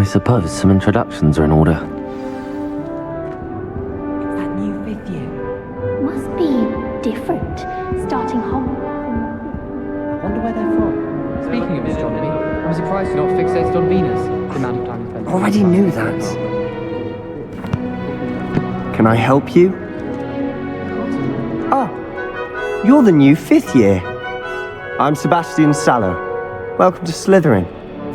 I suppose some introductions are in order. It's that new 5th year. Must be different, starting Hogwarts. I wonder where they're from. Speaking of astronomy, I'm surprised you're not fixated on Venus. The amount of time you spend. Already knew that. Can I help you? Ah, you're the new 5th year. I'm Sebastian Sallow. Welcome to Slytherin.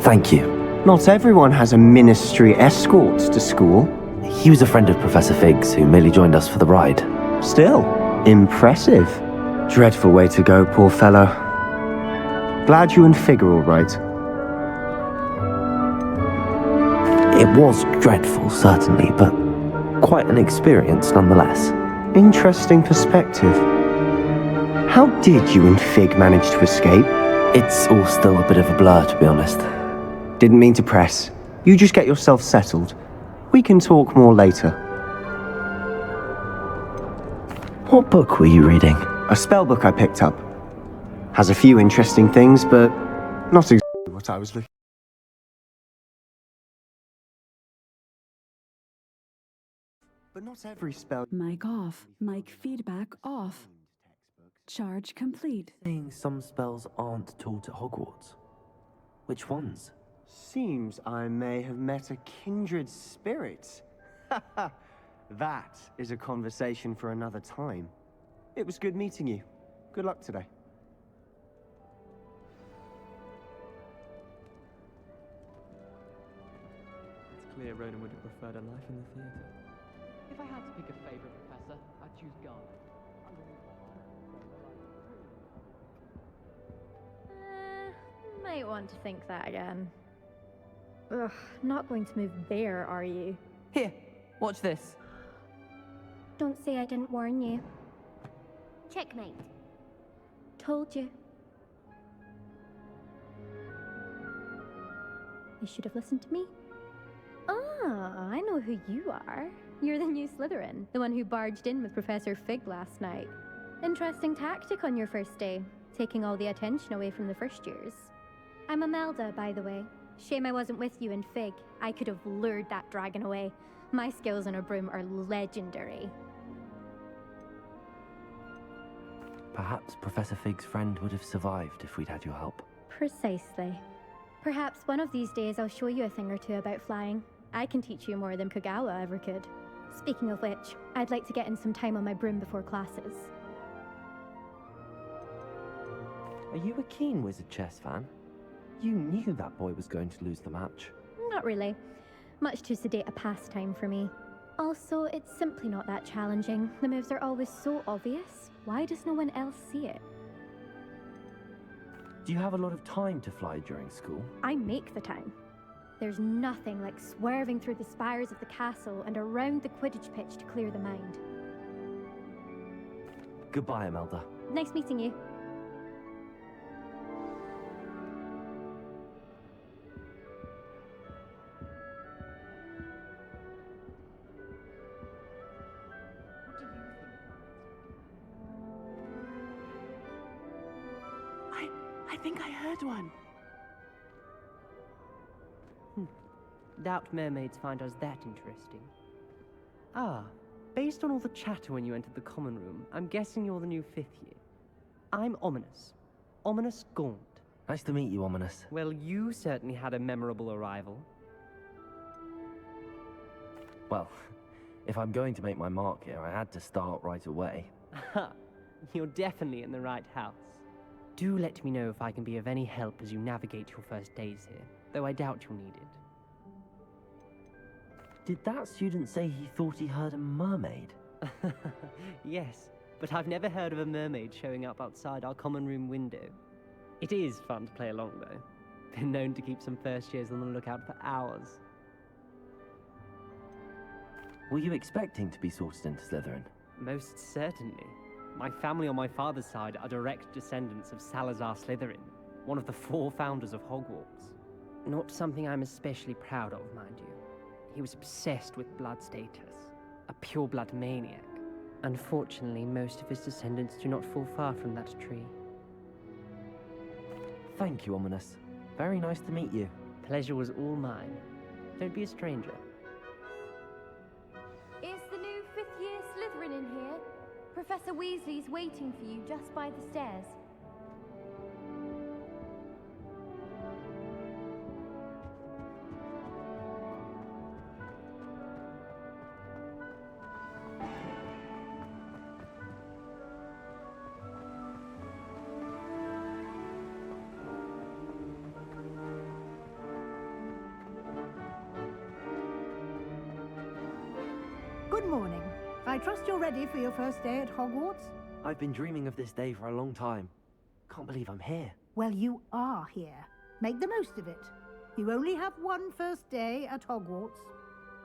Thank you. Not everyone has a ministry escort to school. He was a friend of Professor Fig's who merely joined us for the ride. Still, impressive. Dreadful way to go, poor fellow. Glad you and Fig are all right. It was dreadful, certainly, but quite an experience nonetheless. Interesting perspective. How did you and Fig manage to escape? It's all still a bit of a blur, to be honest. Didn't mean to press. You just get yourself settled. We can talk more later. What book were you reading? A spell book I picked up. Has a few interesting things, but not exactly what I was looking for. But not every spell... Mic off. Mic feedback off. Charge complete. Saying some spells aren't taught at Hogwarts. Which ones? Seems I may have met a kindred spirit. That is a conversation for another time. It was good meeting you. Good luck today. It's clear Ronan would have preferred a life in the theatre. If I had to pick a favourite professor, I'd choose Garnet. Might want to think that again. Ugh, not going to move there, are you? Here, watch this. Don't say I didn't warn you. Checkmate. Told you. You should have listened to me. Ah, I know who you are. You're the new Slytherin, the one who barged in with Professor Fig last night. Interesting tactic on your first day, taking all the attention away from the first years. I'm Imelda, by the way. Shame I wasn't with you in Fig. I could have lured that dragon away. My skills on a broom are legendary. Perhaps Professor Fig's friend would have survived if we'd had your help. Precisely. Perhaps one of these days I'll show you a thing or two about flying. I can teach you more than Kogawa ever could. Speaking of which, I'd like to get in some time on my broom before classes. Are you a keen Wizard chess fan? You knew that boy was going to lose the match. Not really. Much too sedate a pastime for me. Also, it's simply not that challenging. The moves are always so obvious. Why does no one else see it? Do you have a lot of time to fly during school? I make the time. There's nothing like swerving through the spires of the castle and around the Quidditch pitch to clear the mind. Goodbye, Imelda. Nice meeting you. I think I heard one. Doubt mermaids find us that interesting. Ah, based on all the chatter when you entered the common room, I'm guessing you're the new 5th year. I'm Ominous. Ominous Gaunt. Nice to meet you, Ominous. Well, you certainly had a memorable arrival. Well, if I'm going to make my mark here, I had to start right away. Ha! You're definitely in the right house. Do let me know if I can be of any help as you navigate your first days here, though I doubt you'll need it. Did that student say he thought he heard a mermaid? Yes, but I've never heard of a mermaid showing up outside our common room window. It is fun to play along, though. Been known to keep some first years on the lookout for hours. Were you expecting to be sorted into Slytherin? Most certainly. My family on my father's side are direct descendants of Salazar Slytherin, one of the 4 founders of Hogwarts. Not something I'm especially proud of, mind you. He was obsessed with blood status, a pure-blood maniac. Unfortunately, most of his descendants do not fall far from that tree. Thank you, Ominous. Very nice to meet you. Pleasure was all mine. Don't be a stranger. Is the new fifth-year Slytherin in here? Professor Weasley's waiting for you just by the stairs. Good morning. I trust you're ready for your first day at Hogwarts? I've been dreaming of this day for a long time. Can't believe I'm here. Well, you are here. Make the most of it. You only have one first day at Hogwarts.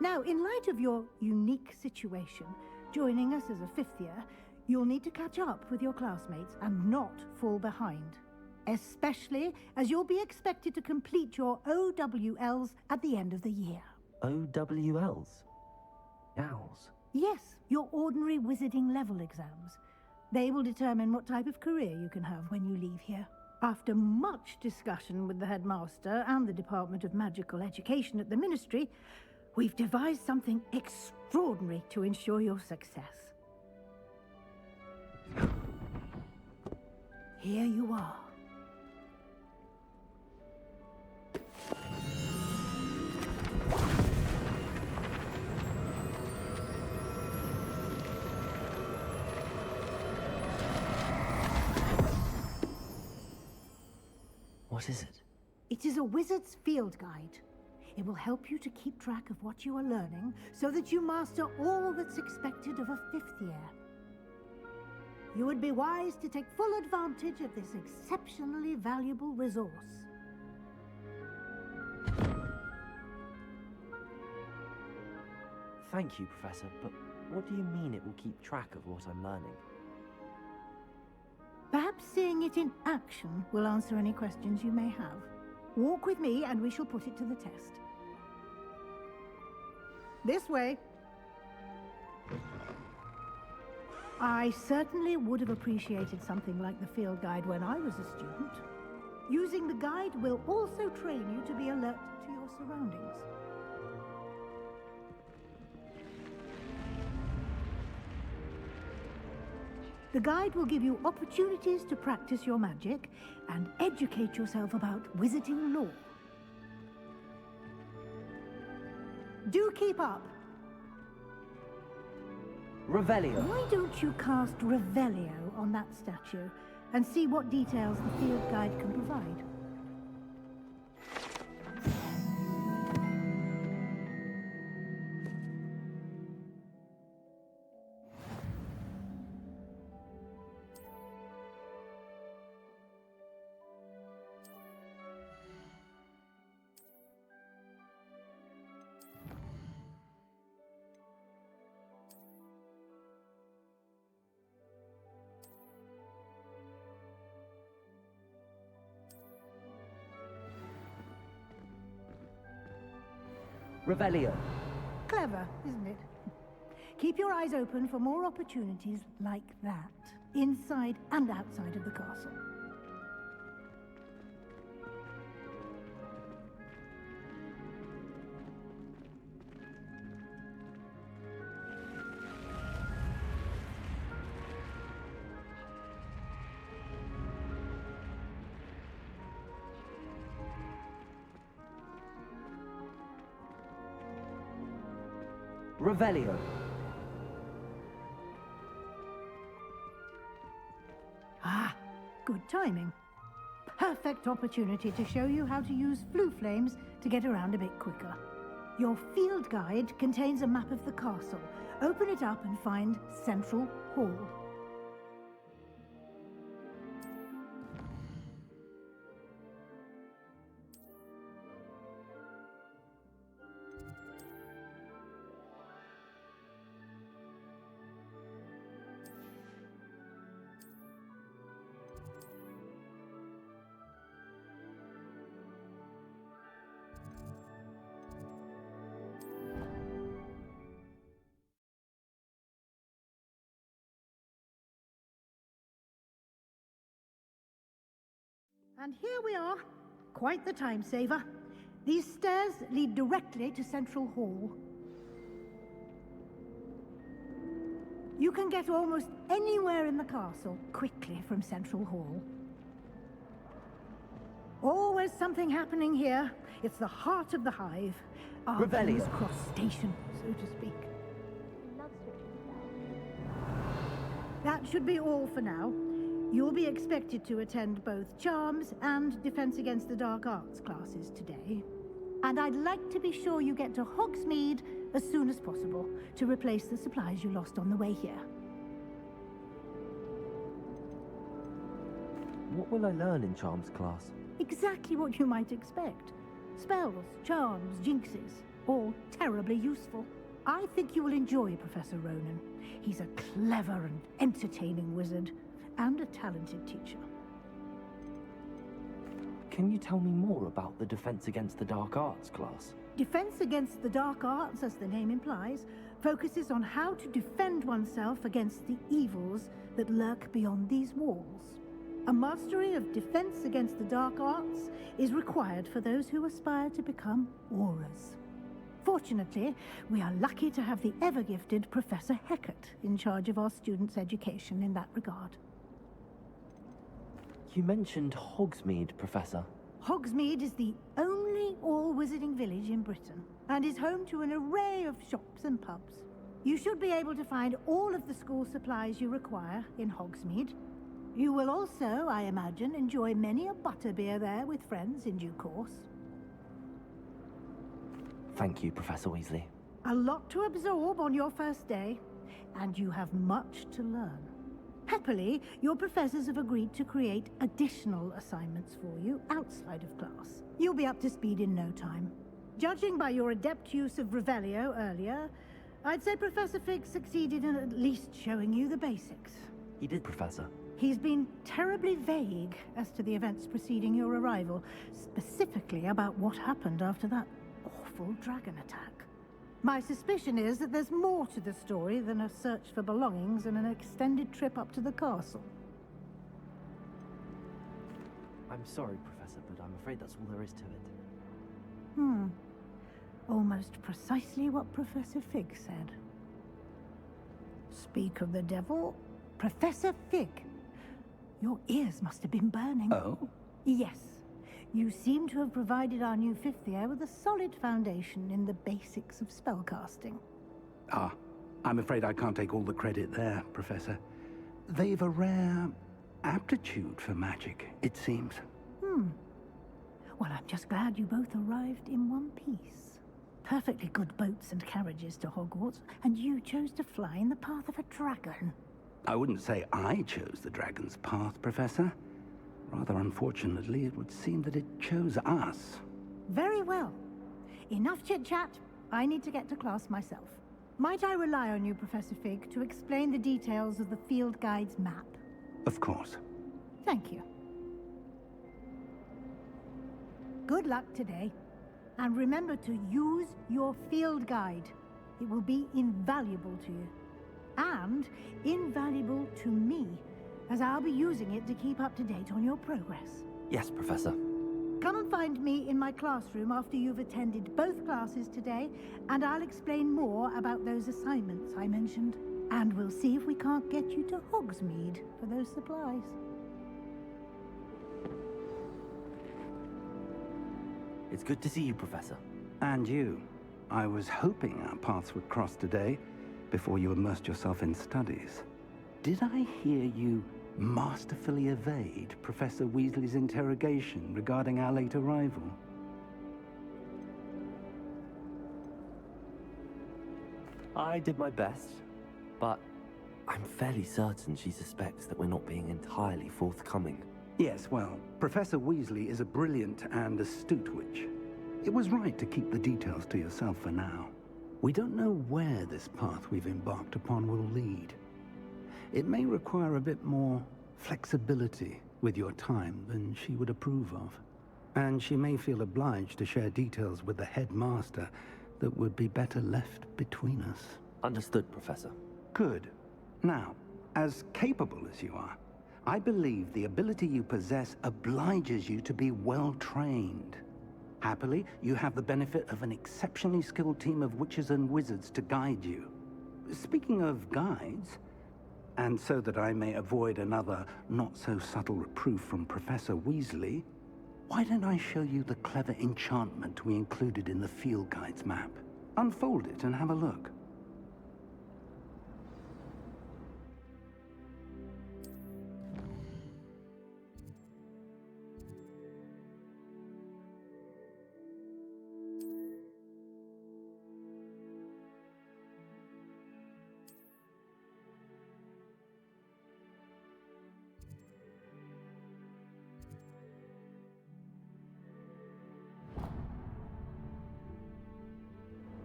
Now, in light of your unique situation, joining us as a fifth year, you'll need to catch up with your classmates and not fall behind. Especially as you'll be expected to complete your OWLs at the end of the year. OWLs? Owls? Yes, your ordinary wizarding level exams. They will determine what type of career you can have when you leave here. After much discussion with the headmaster and the Department of Magical Education at the Ministry, we've devised something extraordinary to ensure your success. Here you are. What is it? It is a wizard's field guide. It will help you to keep track of what you are learning so that you master all that's expected of a fifth year. You would be wise to take full advantage of this exceptionally valuable resource. Thank you, Professor, but what do you mean it will keep track of what I'm learning? Perhaps seeing it in action will answer any questions you may have. Walk with me and we shall put it to the test. This way. I certainly would have appreciated something like the field guide when I was a student. Using the guide will also train you to be alert to your surroundings. The guide will give you opportunities to practice your magic and educate yourself about wizarding lore. Do keep up. Revelio. Why don't you cast Revelio on that statue and see what details the field guide can provide? Revelio. Clever, isn't it? Keep your eyes open for more opportunities like that, inside and outside of the castle. Revelio. Ah, good timing. Perfect opportunity to show you how to use flue flames to get around a bit quicker. Your field guide contains a map of the castle. Open it up and find Central Hall. And here we are. Quite the time saver. These stairs lead directly to Central Hall. You can get almost anywhere in the castle quickly from Central Hall. Always something happening here. It's the heart of the hive. Our Revelio. King's Cross station, so to speak. That should be all for now. You'll be expected to attend both Charms and Defense Against the Dark Arts classes today. And I'd like to be sure you get to Hogsmeade as soon as possible to replace the supplies you lost on the way here. What will I learn in Charms class? Exactly what you might expect. Spells, charms, jinxes, all terribly useful. I think you will enjoy Professor Ronan. He's a clever and entertaining wizard, and a talented teacher. Can you tell me more about the Defense Against the Dark Arts class? Defense Against the Dark Arts, as the name implies, focuses on how to defend oneself against the evils that lurk beyond these walls. A mastery of Defense Against the Dark Arts is required for those who aspire to become Aurors. Fortunately, we are lucky to have the ever-gifted Professor Hecat in charge of our students' education in that regard. You mentioned Hogsmeade, Professor. Hogsmeade is the only all-wizarding village in Britain, and is home to an array of shops and pubs. You should be able to find all of the school supplies you require in Hogsmeade. You will also, I imagine, enjoy many a butterbeer there with friends in due course. Thank you, Professor Weasley. A lot to absorb on your first day, and you have much to learn. Happily, your professors have agreed to create additional assignments for you outside of class. You'll be up to speed in no time. Judging by your adept use of Revelio earlier, I'd say Professor Fig succeeded in at least showing you the basics. He did, Professor. He's been terribly vague as to the events preceding your arrival, specifically about what happened after that awful dragon attack. My suspicion is that there's more to the story than a search for belongings and an extended trip up to the castle. I'm sorry, Professor, but I'm afraid that's all there is to it. Almost precisely what Professor Fig said. Speak of the devil, Professor Fig. Your ears must have been burning. Oh? Yes. You seem to have provided our new fifth year with a solid foundation in the basics of spellcasting. Ah, I'm afraid I can't take all the credit there, Professor. They've a rare aptitude for magic, it seems. Well, I'm just glad you both arrived in one piece. Perfectly good boats and carriages to Hogwarts, and you chose to fly in the path of a dragon. I wouldn't say I chose the dragon's path, Professor. Rather unfortunately, it would seem that it chose us. Very well. Enough chit-chat. I need to get to class myself. Might I rely on you, Professor Fig, to explain the details of the field guide's map? Of course. Thank you. Good luck today. And remember to use your field guide. It will be invaluable to you. And invaluable to me, as I'll be using it to keep up to date on your progress. Yes, Professor. Come and find me in my classroom after you've attended both classes today, and I'll explain more about those assignments I mentioned. And we'll see if we can't get you to Hogsmeade for those supplies. It's good to see you, Professor. And you. I was hoping our paths would cross today, before you immersed yourself in studies. Did I hear you masterfully evade Professor Weasley's interrogation regarding our late arrival? I did my best, but I'm fairly certain she suspects that we're not being entirely forthcoming. Yes, well, Professor Weasley is a brilliant and astute witch. It was right to keep the details to yourself for now. We don't know where this path we've embarked upon will lead. It may require a bit more flexibility with your time than she would approve of. And she may feel obliged to share details with the headmaster that would be better left between us. Understood, Professor. Good. Now, as capable as you are, I believe the ability you possess obliges you to be well trained. Happily, you have the benefit of an exceptionally skilled team of witches and wizards to guide you. Speaking of guides, and so that I may avoid another not-so-subtle reproof from Professor Weasley, why don't I show you the clever enchantment we included in the field guide's map? Unfold it and have a look.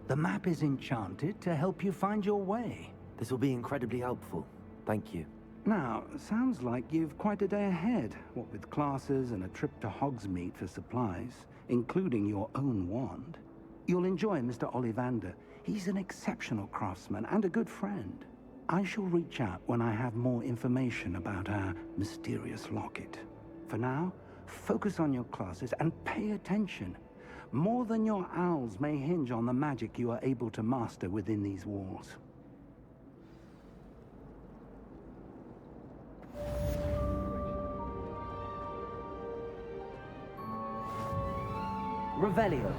The map is enchanted to help you find your way. This will be incredibly helpful. Thank you. Now, sounds like you've quite a day ahead, what with classes and a trip to Hogsmeade for supplies, including your own wand. You'll enjoy Mr. Ollivander. He's an exceptional craftsman and a good friend. I shall reach out when I have more information about our mysterious locket. For now, focus on your classes and pay attention. More than your owls may hinge on the magic you are able to master within these walls. Revelio.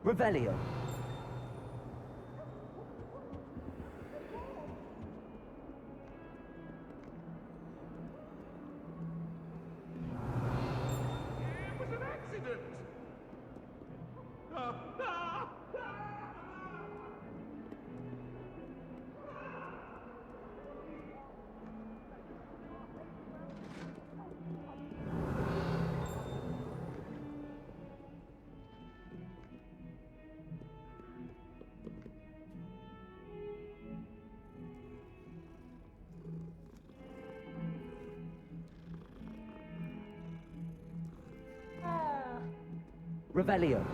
Revelio. It was an accident! Revelio.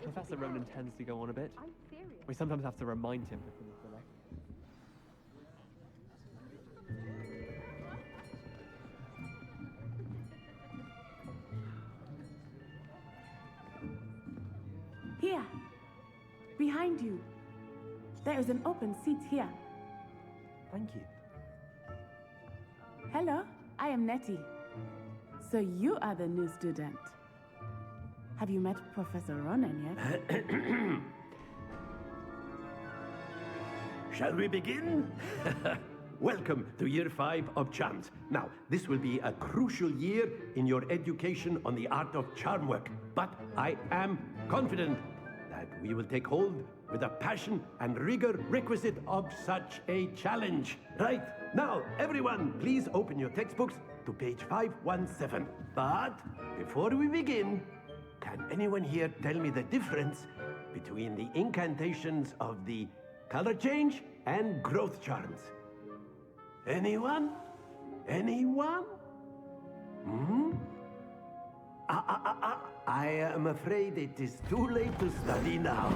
Professor Ronan tends to go on a bit. I'm serious. We sometimes have to remind him to finish the lecture. Here. Behind you. There is an open seat here. Thank you. Hello, I am Nettie. So you are the new student. Have you met Professor Ronan yet? Shall we begin? Welcome to Year 5 of Charms. Now, this will be a crucial year in your education on the art of charm work. But I am confident that we will take hold with the passion and rigor requisite of such a challenge. Right, now, everyone, please open your textbooks to page 517. But before we begin, can anyone here tell me the difference between the incantations of the color change and growth charms? Anyone? Anyone? Hmm? I am afraid it is too late to study now.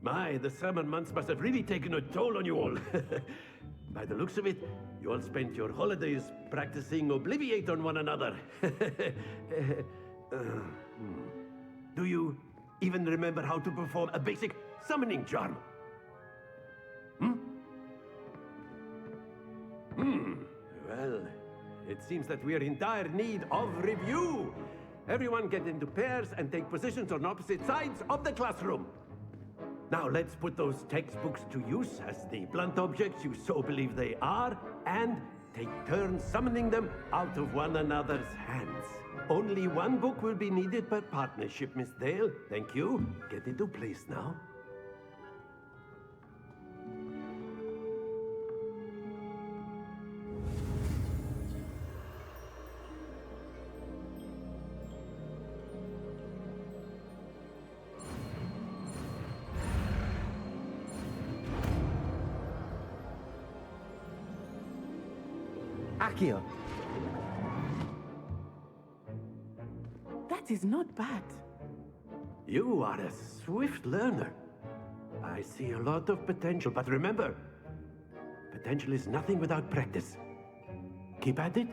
My, the summer months must have really taken a toll on you all. By the looks of it, you all spent your holidays practicing Obliviate on one another. Do you even remember how to perform a basic summoning charm? Well, It seems that we are in dire need of review. Everyone get into pairs and take positions on opposite sides of the classroom. Now let's put those textbooks to use as the blunt objects you so believe they are, and take turns summoning them out of one another's hands. Only one book will be needed per partnership, Miss Dale. Thank you. Get into place now. Accio. That is not bad. You are a swift learner. I see a lot of potential, but remember, potential is nothing without practice. Keep at it.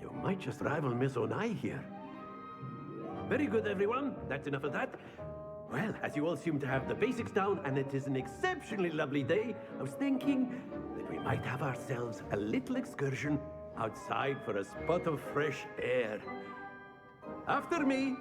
You might just rival Miss Onai here. Very good, everyone. That's enough of that. Well, as you all seem to have the basics down, and it is an exceptionally lovely day, I was thinking that we might have ourselves a little excursion outside for a spot of fresh air. After me.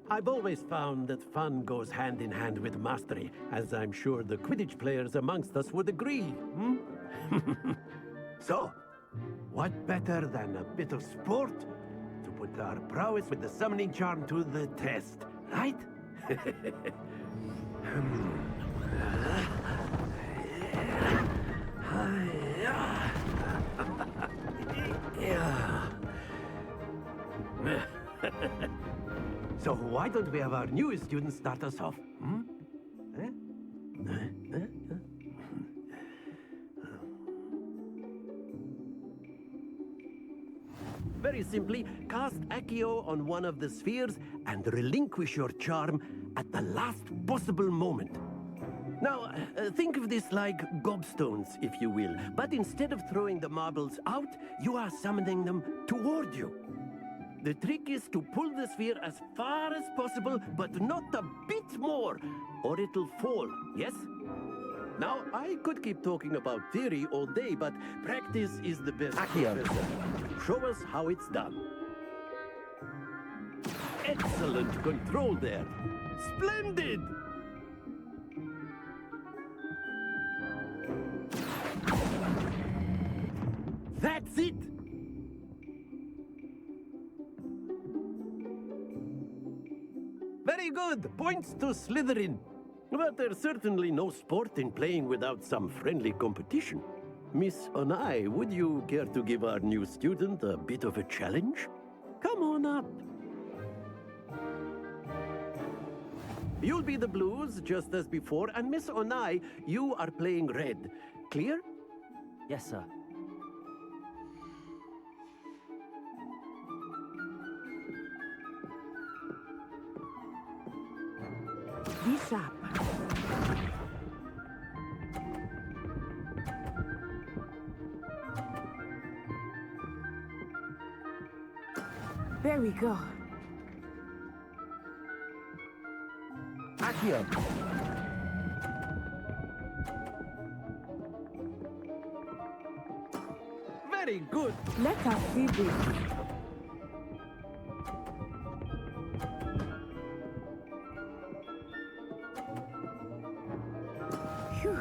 I've always found that fun goes hand in hand with mastery, as I'm sure the Quidditch players amongst us would agree, hmm? So, what better than a bit of sport to put our prowess with the summoning charm to the test, right? So why don't we have our newest student start us off? Hmm? Very simply, cast Accio on one of the spheres and relinquish your charm at the last possible moment. Now, think of this like gobstones, if you will, but instead of throwing the marbles out, you are summoning them toward you. The trick is to pull the sphere as far as possible, but not a bit more, or it'll fall, yes? Now, I could keep talking about theory all day, but practice is the best. Accio. Show us how it's done. Excellent control there. Splendid! That's it! Very good! Points to Slytherin. But there's certainly no sport in playing without some friendly competition. Miss Onai, would you care to give our new student a bit of a challenge? Come on up. You'll be the blues, just as before, and Miss Onai, you are playing red. Clear? Yes, sir. Be sharp. There we go. Accio. Very good. Let us see this. Phew.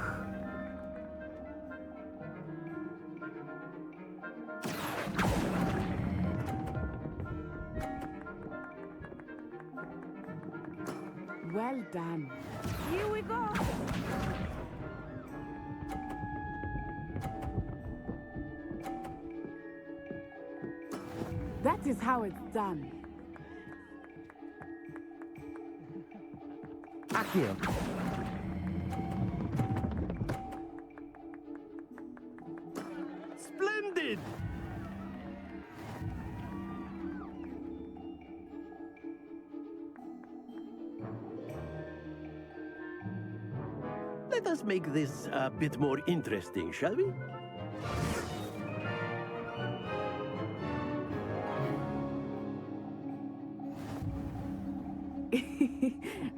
Well done. Here we go. That is how it's done. Accio. Splendid! Let us make this a bit more interesting, shall we?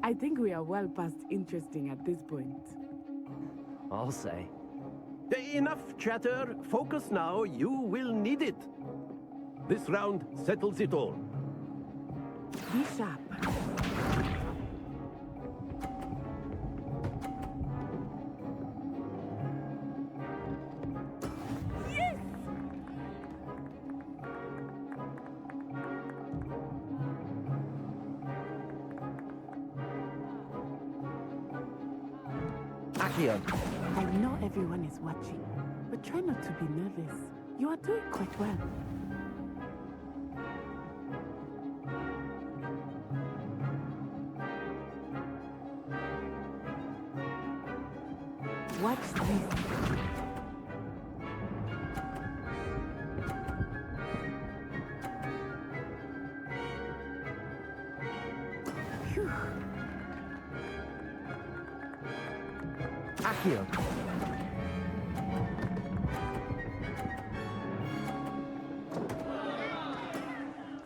I think we are well past interesting at this point. I'll say. Enough chatter. Focus now. You will need it. This round settles it all. Be sharp. Yes! Accio. I know everyone is watching, but try not to be nervous. You are doing quite well. Watch this. Phew. Accio.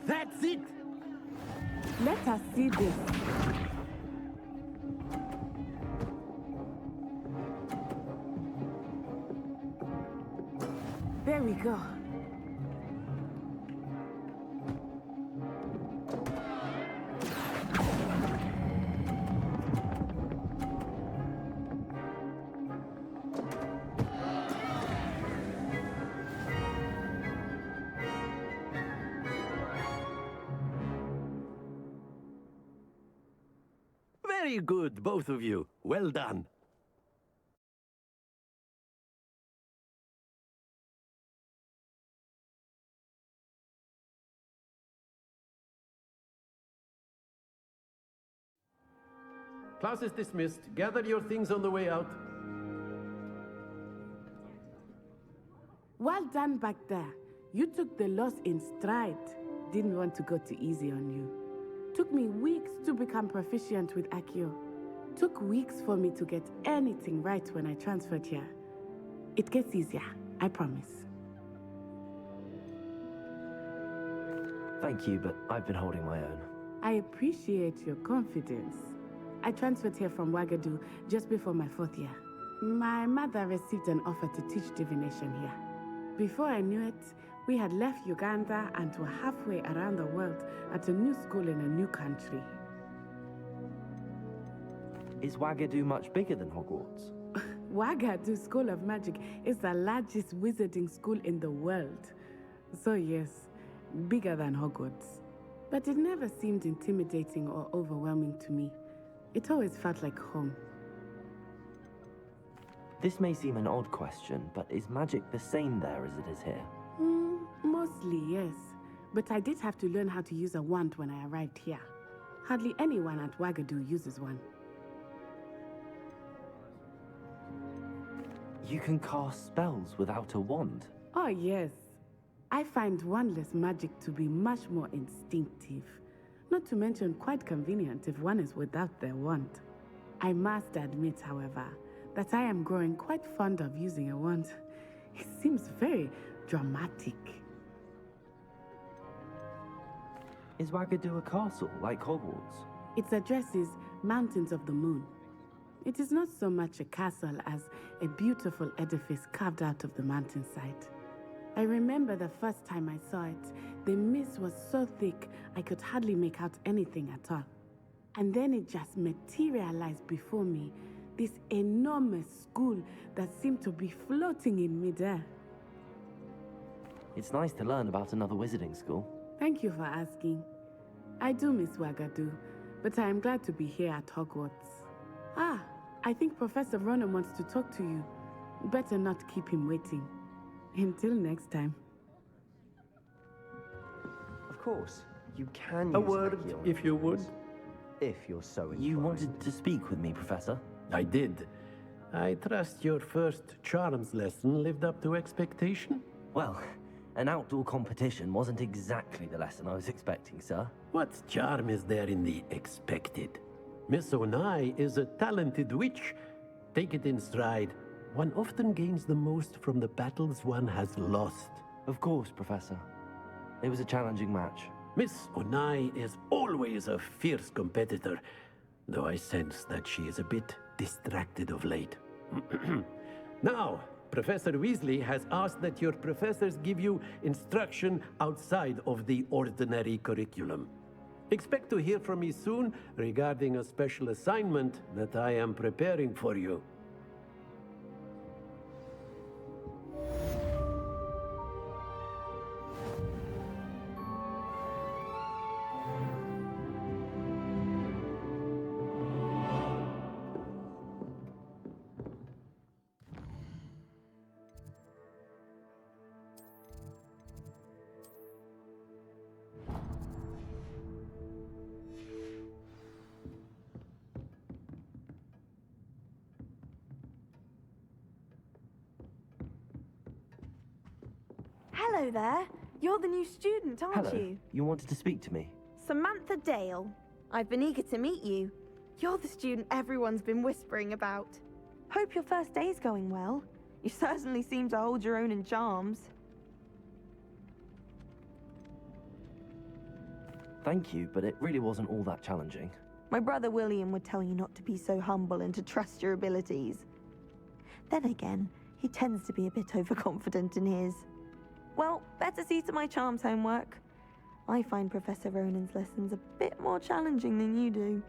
That's it. Let us see this. There we go. Very good, both of you. Well done. Class is dismissed. Gather your things on the way out. Well done back there. You took the loss in stride. Didn't want to go too easy on you. Took me weeks to become proficient with Accio. Took weeks for me to get anything right when I transferred here. It gets easier, I promise. Thank you, but I've been holding my own. I appreciate your confidence. I transferred here from Wagadu just before my 4th year. My mother received an offer to teach divination here. Before I knew it, we had left Uganda and were halfway around the world at a new school in a new country. Is Wagadu much bigger than Hogwarts? Wagadu School of Magic is the largest wizarding school in the world. So yes, bigger than Hogwarts. But it never seemed intimidating or overwhelming to me. It always felt like home. This may seem an odd question, but is magic the same there as it is here? Mostly, yes. But I did have to learn how to use a wand when I arrived here. Hardly anyone at Wagadu uses one. You can cast spells without a wand? Oh, yes. I find wandless magic to be much more instinctive. Not to mention quite convenient if one is without their wand. I must admit, however, that I am growing quite fond of using a wand. It seems very dramatic. Is Wagadu a castle, like Hogwarts? Its address is Mountains of the Moon. It is not so much a castle as a beautiful edifice carved out of the mountainside. I remember the first time I saw it, the mist was so thick I could hardly make out anything at all. And then it just materialized before me, this enormous school that seemed to be floating in midair. It's nice to learn about another wizarding school. Thank you for asking. I do miss Wagadu, but I am glad to be here at Hogwarts. Ah, I think Professor Ronan wants to talk to you. Better not keep him waiting. Until next time. Of course, you can A use word, Accio on if you would. Hogwarts, if you're so inclined. You wanted to speak with me, Professor? I did. I trust your first charms lesson lived up to expectation? Well, an outdoor competition wasn't exactly the lesson I was expecting, sir. What charm is there in the expected? Miss Onai is a talented witch. Take it in stride. One often gains the most from the battles one has lost. Of course, Professor. It was a challenging match. Miss Onai is always a fierce competitor, though I sense that she is a bit distracted of late. Now, Professor Weasley has asked that your professors give you instruction outside of the ordinary curriculum. Expect to hear from me soon regarding a special assignment that I am preparing for you. Hello there. You're the new student, aren't Hello. you? You wanted to speak to me? Samantha Dale. I've been eager to meet you. You're the student everyone's been whispering about. Hope your first day's going well. You certainly seem to hold your own in charms. Thank you, but it really wasn't all that challenging. My brother William would tell you not to be so humble and to trust your abilities. Then again, he tends to be a bit overconfident in his. Well, better see to my charms homework. I find Professor Ronan's lessons a bit more challenging than you do.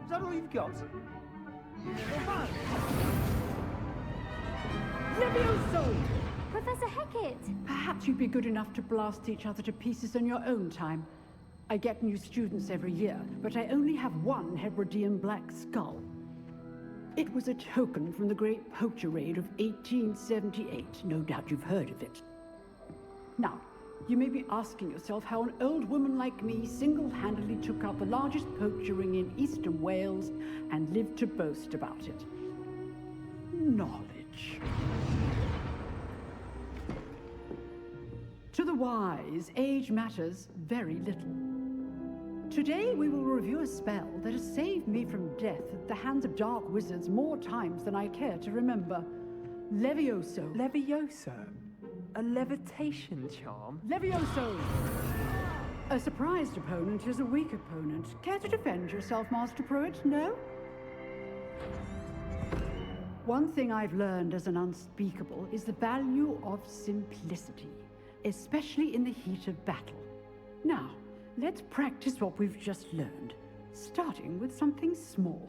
Is that all you've got? Levioso! Professor Hecat! Perhaps you'd be good enough to blast each other to pieces in your own time. I get new students every year, but I only have one Hebridean black skull. It was a token from the Great Poacher Raid of 1878. No doubt you've heard of it. Now, you may be asking yourself how an old woman like me single-handedly took out the largest poacher ring in eastern Wales and lived to boast about it. Knowledge. To the wise, age matters very little. Today we will review a spell that has saved me from death at the hands of dark wizards more times than I care to remember. Levioso. Levioso? A levitation charm? Levioso! A surprised opponent is a weak opponent. Care to defend yourself, Master Pruitt? No? One thing I've learned as an unspeakable is the value of simplicity, especially in the heat of battle. Now, let's practice what we've just learned, starting with something small.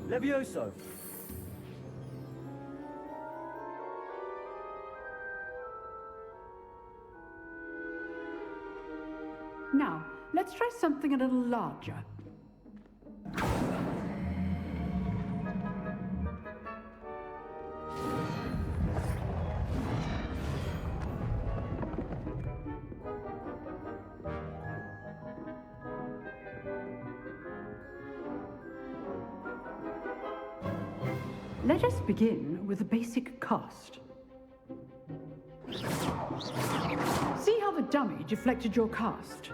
Levioso! Now, let's try something a little larger. Let us begin with the basic cast. See how the dummy deflected your cast?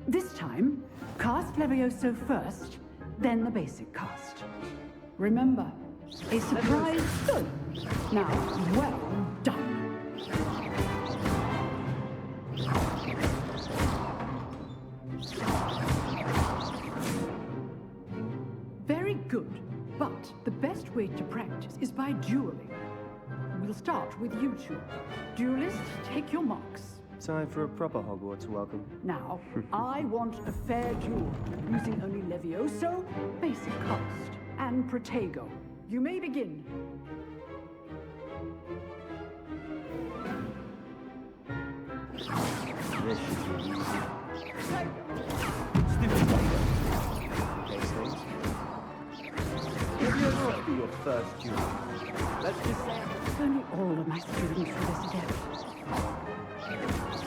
This time, cast Levioso first, then the basic cast. Remember, a surprise. Good. Now, well done. by dueling. We'll start with you two. Duelists, take your marks. Time for a proper Hogwarts welcome. Now, I want a fair duel, using only Levioso, basic cast, and Protego. You may begin. This should be easy. Levioso will be your first duel. Let's just say If only all of my students were this adept.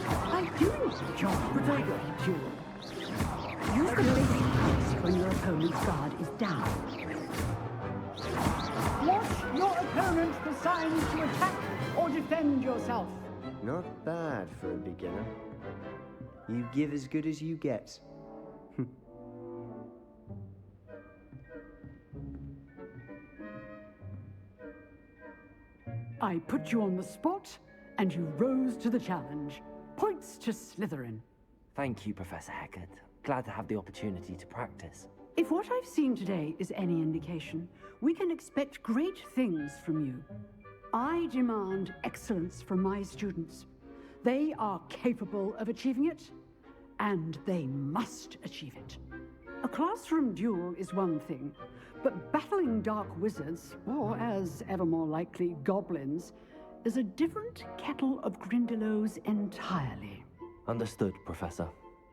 I do the job. Protego, duel. Use the basic cast when your opponent's guard is down. Watch your opponent for signs to attack or defend yourself. not bad for a beginner. You give as good as you get. I put you on the spot, and you rose to the challenge. Points to Slytherin. Thank you, Professor Hecat. Glad to have the opportunity to practice. If what I've seen today is any indication, we can expect great things from you. I demand excellence from my students. They are capable of achieving it, and they must achieve it. A classroom duel is one thing, but battling dark wizards, or as ever more likely, goblins, is a different kettle of Grindylows entirely. Understood, Professor.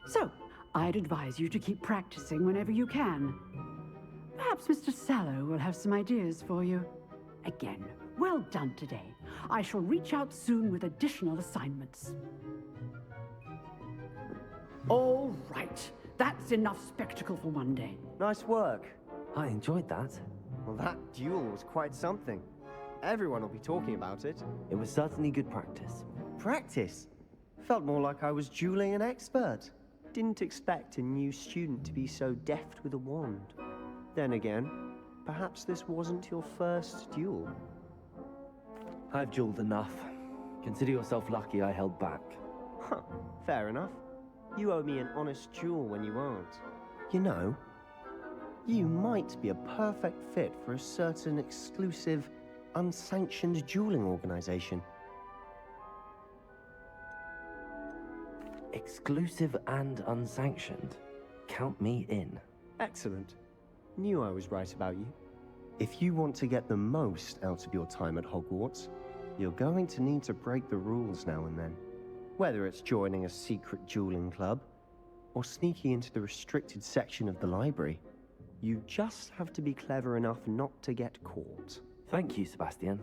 So, I'd advise you to keep practicing whenever you can. Perhaps Mr. Sallow will have some ideas for you. Again, well done today. I shall reach out soon with additional assignments. All right, that's enough spectacle for one day. Nice work. I enjoyed that. Well, that duel was quite something. Everyone will be talking about it. It was certainly good practice. Practice? Felt more like I was dueling an expert. Didn't expect a new student to be so deft with a wand. Then again, perhaps this wasn't your first duel. I've dueled enough. Consider yourself lucky I held back. Huh, fair enough. You owe me an honest duel when you aren't. You know, you might be a perfect fit for a certain exclusive, unsanctioned dueling organization. Exclusive and unsanctioned. Count me in. Excellent. Knew I was right about you. If you want to get the most out of your time at Hogwarts, you're going to need to break the rules now and then. Whether it's joining a secret dueling club, or sneaking into the restricted section of the library, you just have to be clever enough not to get caught. Thank you, Sebastian.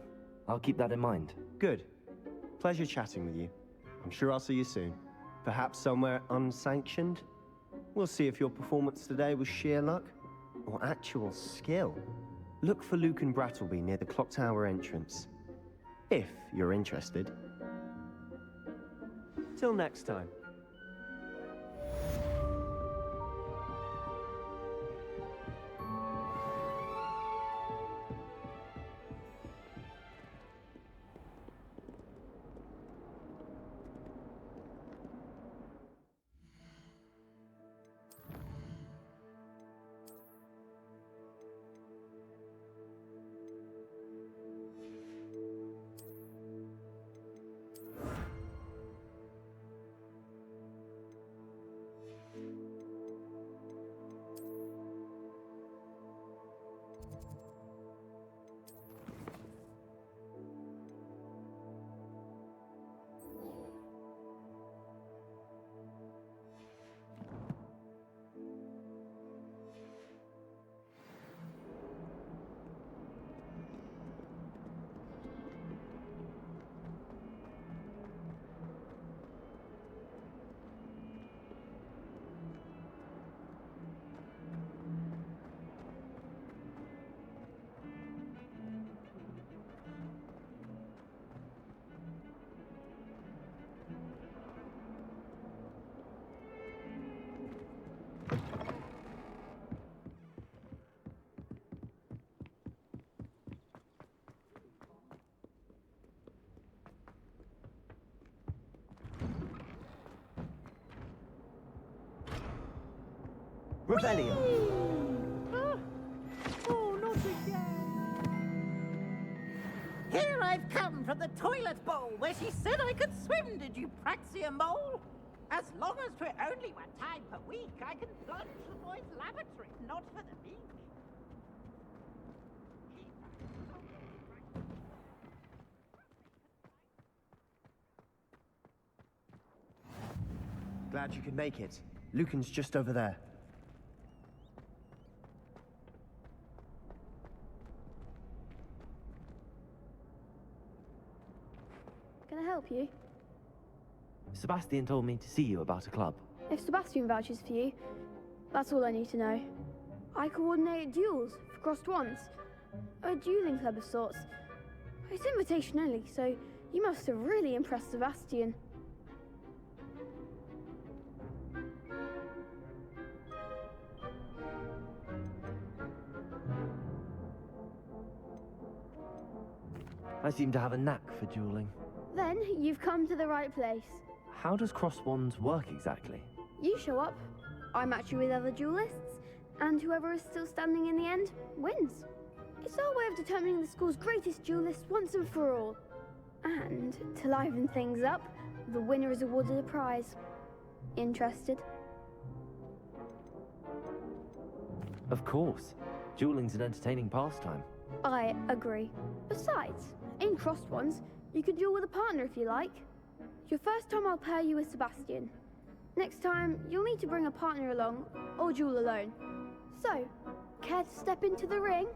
I'll keep that in mind. Good. Pleasure chatting with you. I'm sure I'll see you soon. Perhaps somewhere unsanctioned? We'll see if your performance today was sheer luck, or actual skill. Look for Luke and Brattleby near the clock tower entrance. If you're interested. Till next time. Rebellion! Oh, not again! I've come from the toilet bowl where she said I could swim, did you praxia mole? As long as 'twere only one time per week, I can plunge the boys' lavatory, not for the meek. Glad you could make it. Lucan's just over there. Can I help you? Sebastian told me to see you about a club. If Sebastian vouches for you, that's all I need to know. I coordinate duels for crossed wands. A dueling club of sorts. It's invitation only, so you must have really impressed Sebastian. I seem to have a knack for dueling. Then you've come to the right place. How does cross wands work exactly? You show up, I match you with other duelists, and whoever is still standing in the end wins. It's our way of determining the school's greatest duelist once and for all. And to liven things up, the winner is awarded a prize. Interested? Of course. Dueling's an entertaining pastime. I agree. Besides, in crossed ones, you can duel with a partner if you like. Your first time I'll pair you with Sebastian. Next time, you'll need to bring a partner along, or duel alone. So, care to step into the ring?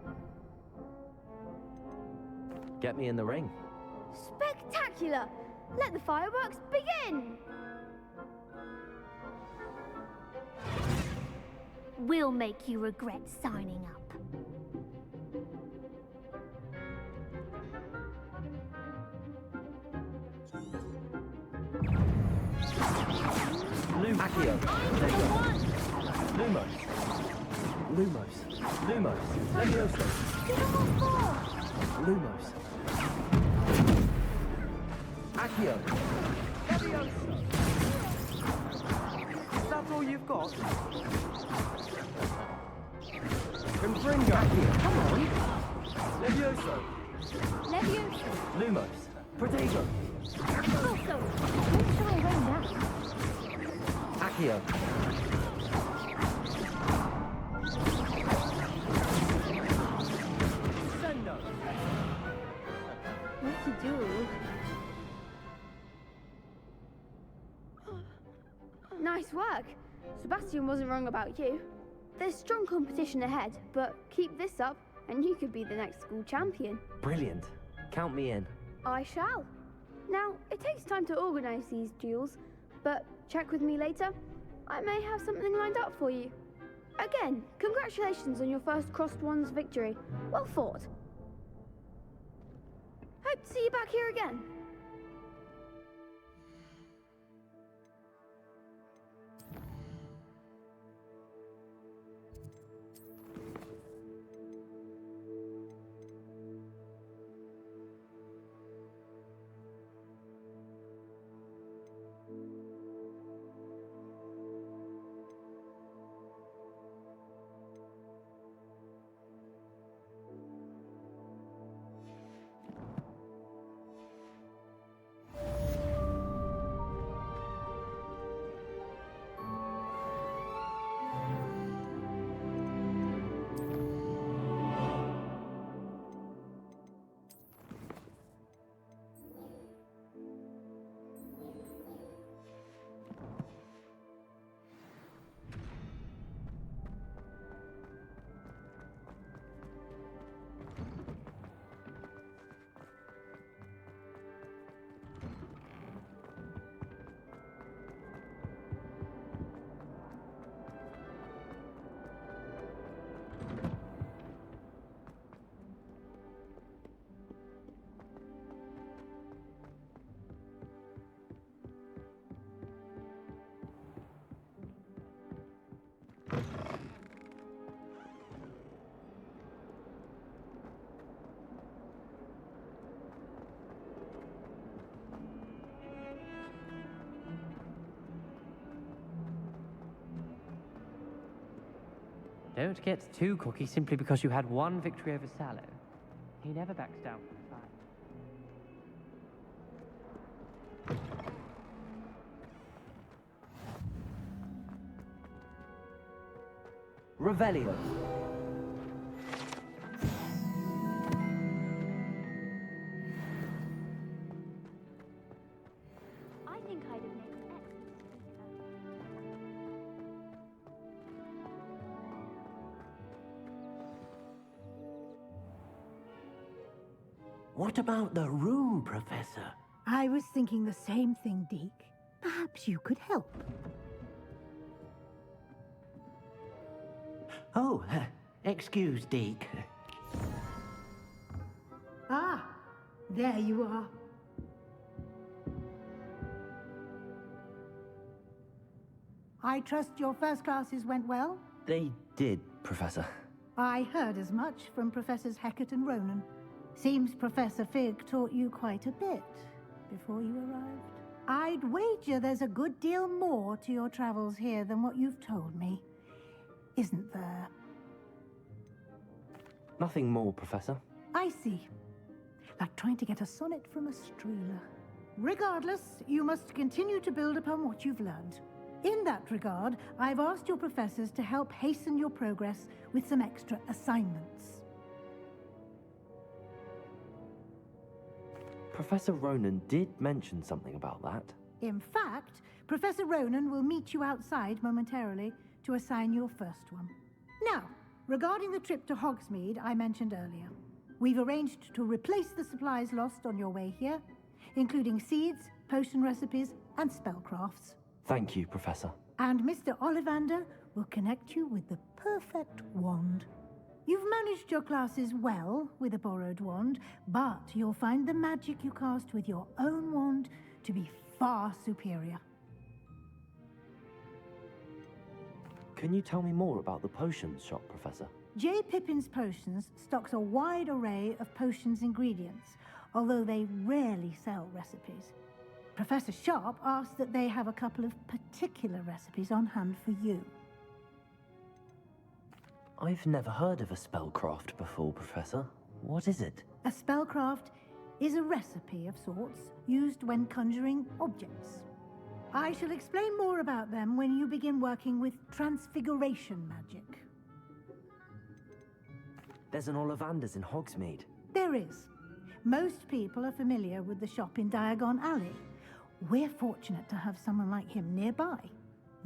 Get me in the ring. Spectacular! Let the fireworks begin! We'll make you regret signing up. Accio. Lumos. Lumos. Lumos. Levioso. Lumos. Accio. Levioso! Is that all you've got? Confringo. Accio. Come on. Levioso. Levioso. Lumos. Protego. Also, don't shy away now. Accio. Sendo! What to do? Nice work. Sebastian wasn't wrong about you. There's strong competition ahead, but keep this up and you could be the next school champion. Brilliant. Count me in. I shall. Now, it takes time to organise these duels, but check with me later. I may have something lined up for you. Again, congratulations on your first crossed wands victory. Well fought. Hope to see you back here again. Don't get too cocky simply because you had one victory over Sallow. He never backs down from the fight. Revelio. I think I'd have made an excellent What about the room, Professor? I was thinking the same thing, Deke. Perhaps you could help. Oh, excuse, Deke. Ah, there you are. I trust your first classes went well? They did, Professor. I heard as much from Professors Hecat and Ronan. Seems Professor Fig taught you quite a bit before you arrived. I'd wager there's a good deal more to your travels here than what you've told me. Isn't there? Nothing more, Professor. I see. Like trying to get a sonnet from a streeler. Regardless, you must continue to build upon what you've learned. In that regard, I've asked your professors to help hasten your progress with some extra assignments. Professor Ronan did mention something about that. In fact, Professor Ronan will meet you outside momentarily to assign your first one. Now, regarding the trip to Hogsmeade I mentioned earlier, we've arranged to replace the supplies lost on your way here, including seeds, potion recipes, and spellcrafts. Thank you, Professor. And Mr. Ollivander will connect you with the perfect wand. You've managed your classes well with a borrowed wand, but you'll find the magic you cast with your own wand to be far superior. Can you tell me more about the potions shop, Professor? J. Pippin's Potions stocks a wide array of potions ingredients, although they rarely sell recipes. Professor Sharp asked that they have a couple of particular recipes on hand for you. I've never heard of a spellcraft before, Professor. What is it? A spellcraft is a recipe of sorts used when conjuring objects. I shall explain more about them when you begin working with transfiguration magic. There's an Ollivander's in Hogsmeade. There is. Most people are familiar with the shop in Diagon Alley. We're fortunate to have someone like him nearby.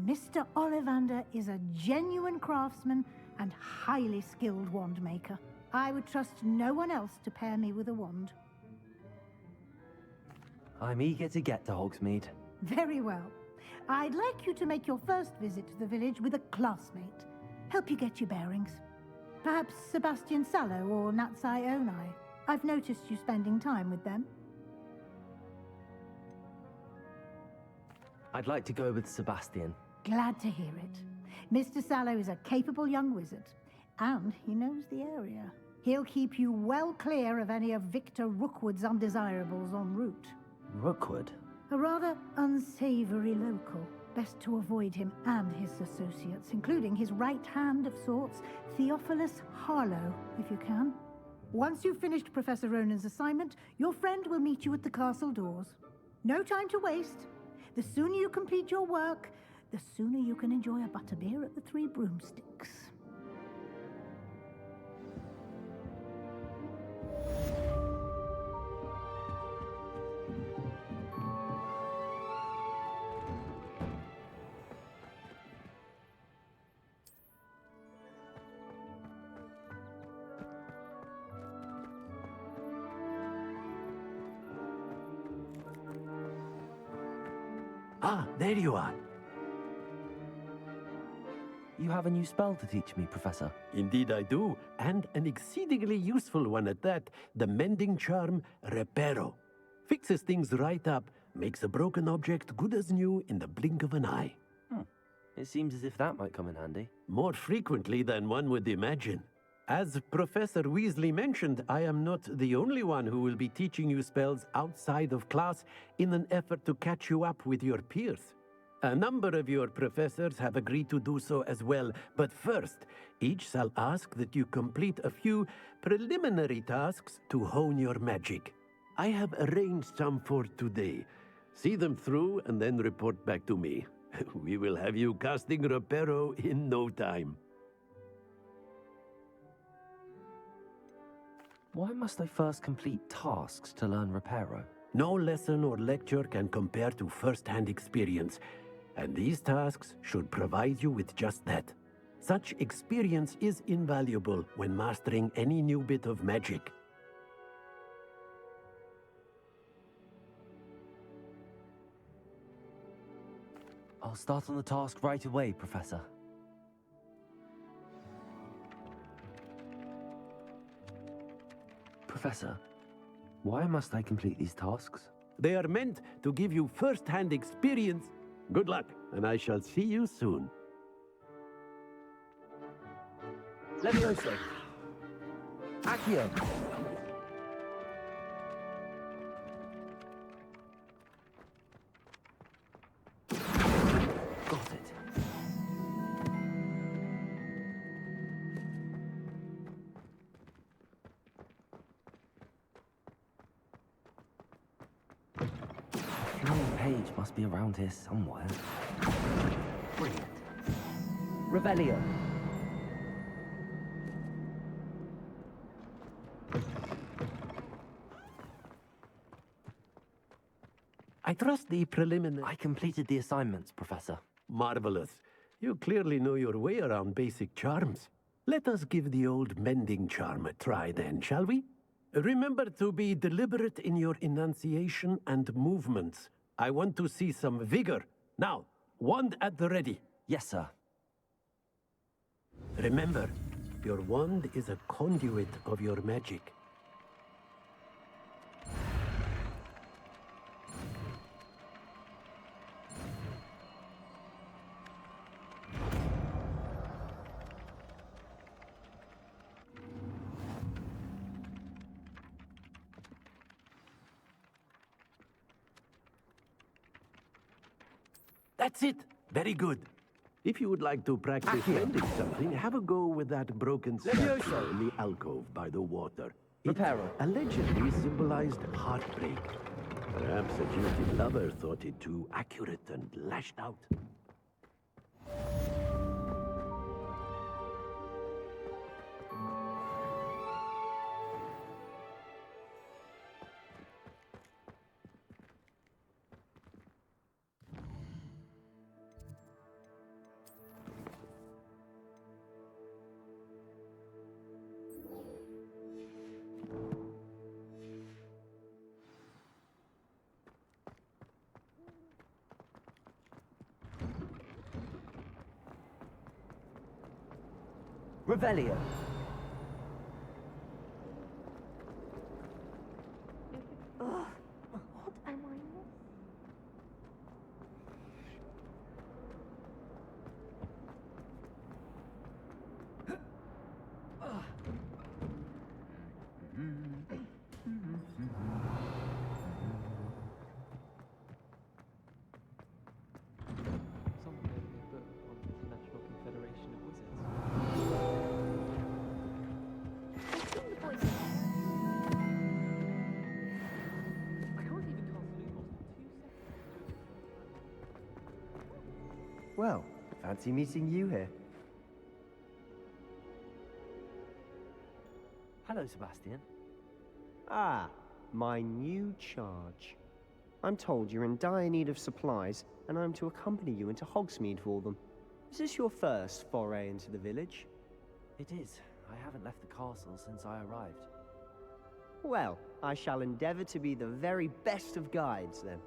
Mr. Ollivander is a genuine craftsman and highly skilled wand maker. I would trust no one else to pair me with a wand. I'm eager to get to Hogsmeade. Very well. I'd like you to make your first visit to the village with a classmate. Help you get your bearings. Perhaps Sebastian Sallow or Natsai Onai. I've noticed you spending time with them. I'd like to go with Sebastian. Glad to hear it. Mr. Sallow is a capable young wizard, and he knows the area. He'll keep you well clear of any of Victor Rookwood's undesirables en route. Rookwood? A rather unsavory local. Best to avoid him and his associates, including his right hand of sorts, Theophilus Harlow, if you can. Once you've finished Professor Ronan's assignment, your friend will meet you at the castle doors. No time to waste. The sooner you complete your work, the sooner you can enjoy a butterbeer at the Three Broomsticks. Ah, there you are. You have a new spell to teach me, Professor. Indeed I do, and an exceedingly useful one at that. The mending charm, Reparo. Fixes things right up, makes a broken object good as new in the blink of an eye. It seems as if that might come in handy. More frequently than one would imagine. As Professor Weasley mentioned, I am not the only one who will be teaching you spells outside of class in an effort to catch you up with your peers. A number of your professors have agreed to do so as well, but first, each shall ask that you complete a few preliminary tasks to hone your magic. I have arranged some for today. See them through and then report back to me. We will have you casting Reparo in no time. Why must I first complete tasks to learn Reparo? No lesson or lecture can compare to first-hand experience, and these tasks should provide you with just that. Such experience is invaluable when mastering any new bit of magic. I'll start on the task right away, Professor. Professor, why must I complete these tasks? They are meant to give you first-hand experience. Good luck, and I shall see you soon. Levioso! Accio! Got it. Flying page must be around here somewhere. Brilliant. Revelio. I trust the preliminary... I completed the assignments, Professor. Marvelous. You clearly know your way around basic charms. Let us give the old mending charm a try then, shall we? Remember to be deliberate in your enunciation and movements. I want to see some vigor. Now, wand at the ready. Yes, sir. Remember, your wand is a conduit of your magic. That's it. Very good. If you would like to practice mending something, have a go with that broken statue in the alcove by the water. It allegedly symbolized heartbreak. Perhaps a jilted lover thought it too accurate and lashed out. Revelio. Ugh, what am I missing? Someone gave me a book on the International Confederation of Wizards. I can't even cast Lumos in 2 seconds. Well, fancy meeting you here. Hello, Sebastian. Ah, my new charge. I'm told you're in dire need of supplies, and I'm to accompany you into Hogsmeade for them. Is this your first foray into the village? It is. I haven't left the castle since I arrived. Well, I shall endeavor to be the very best of guides, then.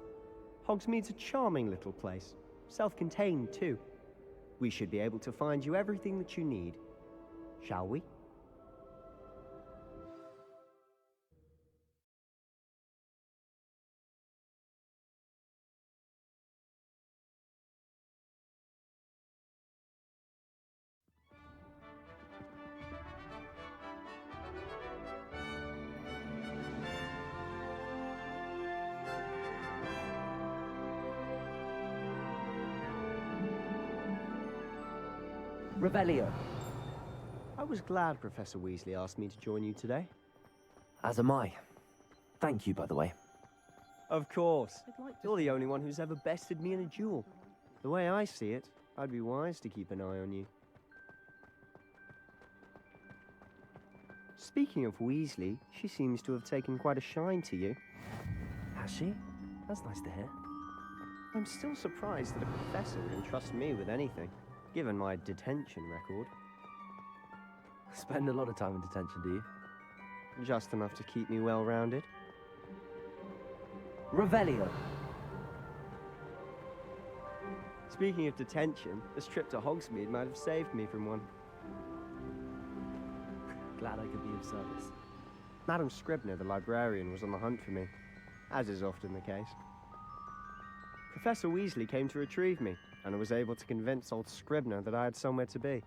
Hogsmeade's a charming little place. Self-contained, too. We should be able to find you everything that you need. Shall we? Revelio. I was glad Professor Weasley asked me to join you today. As am I. Thank you, by the way. Of course. You're the only one who's ever bested me in a duel. The way I see it, I'd be wise to keep an eye on you. Speaking of Weasley, she seems to have taken quite a shine to you. Has she? That's nice to hear. I'm still surprised that a professor would entrust me with anything, given my detention record. Spend a lot of time in detention, do you? Just enough to keep me well-rounded. Revelio. Speaking of detention, this trip to Hogsmeade might have saved me from one. Glad I could be of service. Madam Scribner, the librarian, was on the hunt for me, as is often the case. Professor Weasley came to retrieve me, and I was able to convince old Scribner that I had somewhere to be.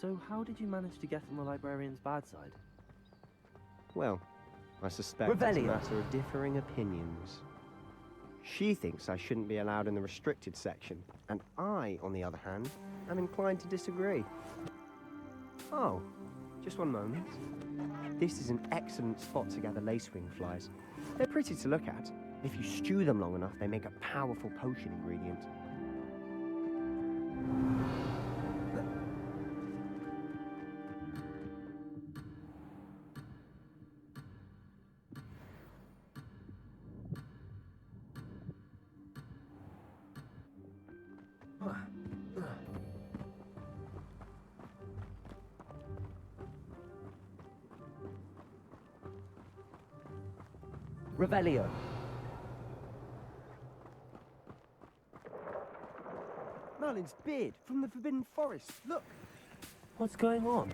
So how did you manage to get on the librarian's bad side? Well, I suspect it's a matter of differing opinions. She thinks I shouldn't be allowed in the restricted section, and I, on the other hand, am inclined to disagree. Oh, just one moment. This is an excellent spot to gather lacewing flies. They're pretty to look at. If you stew them long enough, they make a powerful potion ingredient. Revelio. Merlin's beard from the Forbidden Forest. Look! What's going on?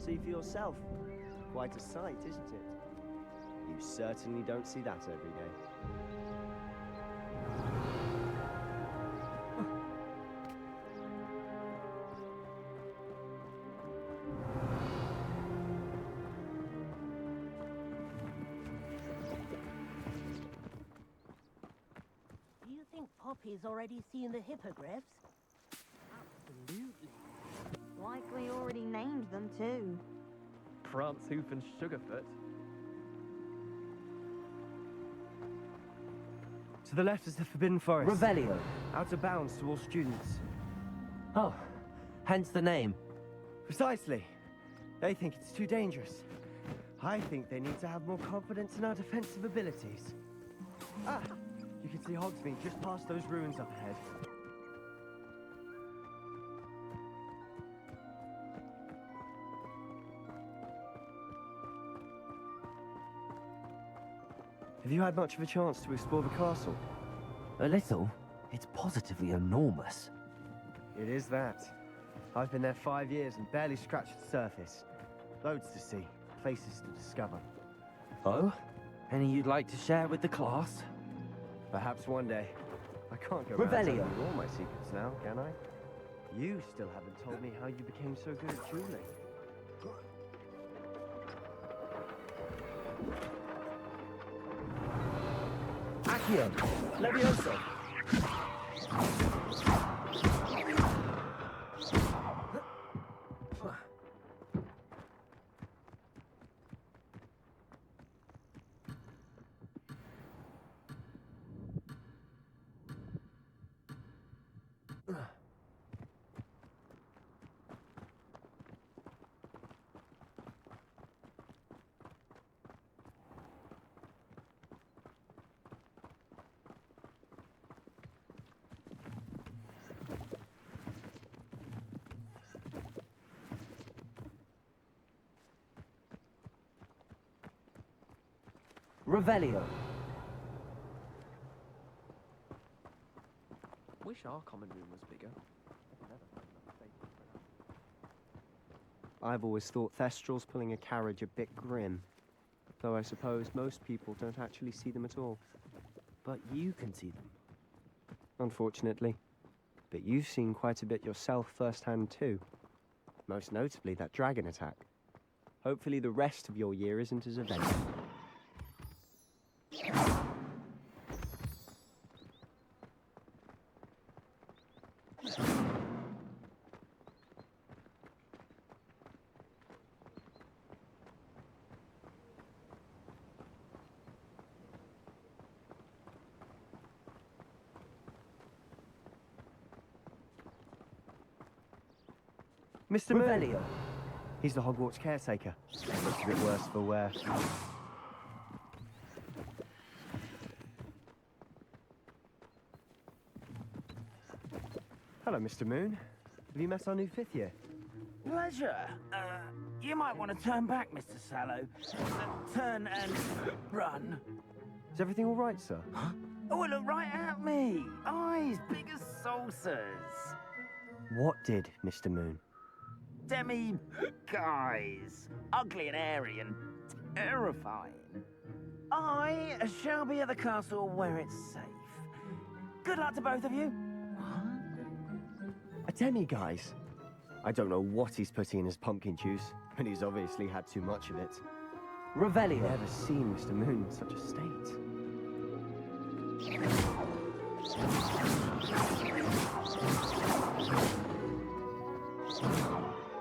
See for yourself. Quite a sight, isn't it? You certainly don't see that every day. Do you think Poppy's already seen the hippogriffs? Absolutely. Likely already named them too. Prance, Hoof, and Sugarfoot. To the left is the Forbidden Forest. Revelio. Out of bounds to all students. Oh, hence the name. Precisely. They think it's too dangerous. I think they need to have more confidence in our defensive abilities. Ah! You can see Hogsmeade just past those ruins up ahead. Have you had much of a chance to explore the castle? A little. It's positively enormous. It is that. I've been there 5 years and barely scratched the surface. Loads to see, places to discover. Oh? Any you'd like to share with the class? Perhaps one day. I can't go around telling you all my secrets now, can I? You still haven't told me how you became so good at dueling. Accio! Levioso! Revelio. Wish our common room was bigger. I've always thought Thestrals pulling a carriage a bit grim. Though I suppose most people don't actually see them at all. But you can see them. Unfortunately. But you've seen quite a bit yourself firsthand too. Most notably that dragon attack. Hopefully the rest of your year isn't as eventful. Mr. Moon. Revelio. He's the Hogwarts caretaker. Looks a bit worse for wear. Hello, Mr. Moon. Have you met our new fifth year? Pleasure. You might want to turn back, Mr. Sallow. Turn and run. Is everything all right, sir? Oh, look right at me. Eyes big as saucers. What did, Mr. Moon? Guys. Ugly and airy and terrifying. I shall be at the castle where it's safe. Good luck to both of you. A demi-guise? I don't know what he's putting in his pumpkin juice, but he's obviously had too much of it. Revelio. Never seen Mr. Moon in such a state.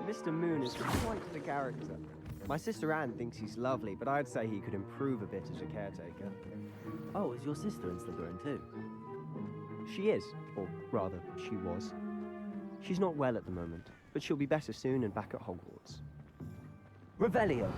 Mr. Moon is quite the character. My sister Anne thinks he's lovely, but I'd say he could improve a bit as a caretaker. Oh, is your sister in Slytherin too? She is, or rather, she was. She's not well at the moment, but she'll be better soon and back at Hogwarts. Revelio.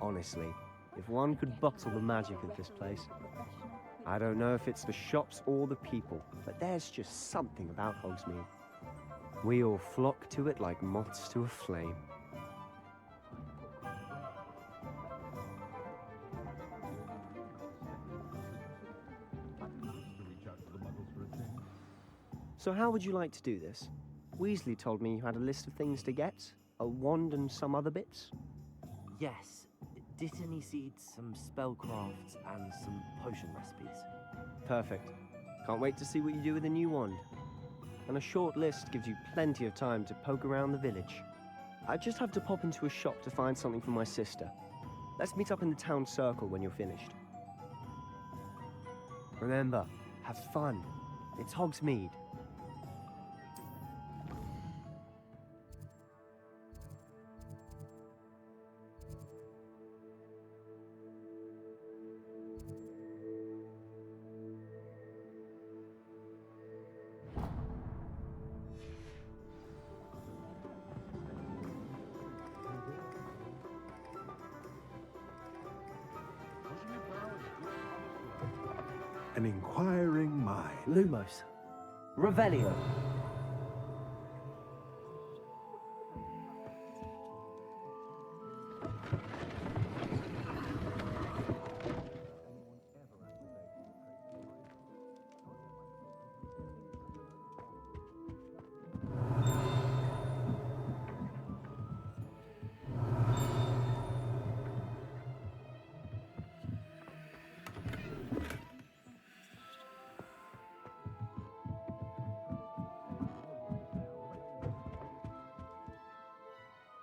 Honestly, if one could bottle the magic of this place. I don't know if it's the shops or the people, but there's just something about Hogsmeade. We all flock to it like moths to a flame. So how would you like to do this? Weasley told me you had a list of things to get, a wand and some other bits. Yes. Dittany seeds, some spellcrafts, and some potion recipes. Perfect. Can't wait to see what you do with the new wand. And a short list gives you plenty of time to poke around the village. I just have to pop into a shop to find something for my sister. Let's meet up in the town circle when you're finished. Remember, have fun. It's Hogsmeade. An inquiring mind. Lumos. Revelio.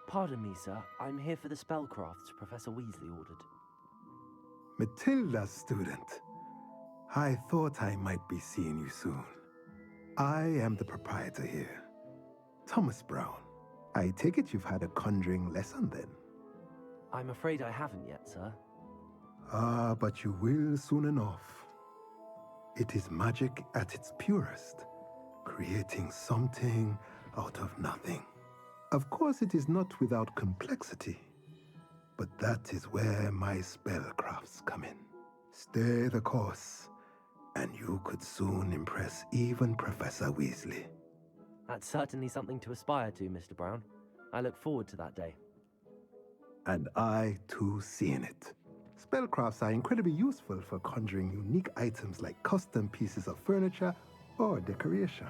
Pardon me, sir. I'm here for the spellcrafts Professor Weasley ordered. Matilda, student. I thought I might be seeing you soon. I am the proprietor here, Thomas Brown. I take it you've had a conjuring lesson then? I'm afraid I haven't yet, sir. Ah, but you will soon enough. It is magic at its purest, creating something out of nothing. Of course, it is not without complexity, but that is where my spellcrafts come in. Stay the course, and you could soon impress even Professor Weasley. That's certainly something to aspire to, Mr. Brown. I look forward to that day. And I, too, see in it. Spellcrafts are incredibly useful for conjuring unique items like custom pieces of furniture or decoration.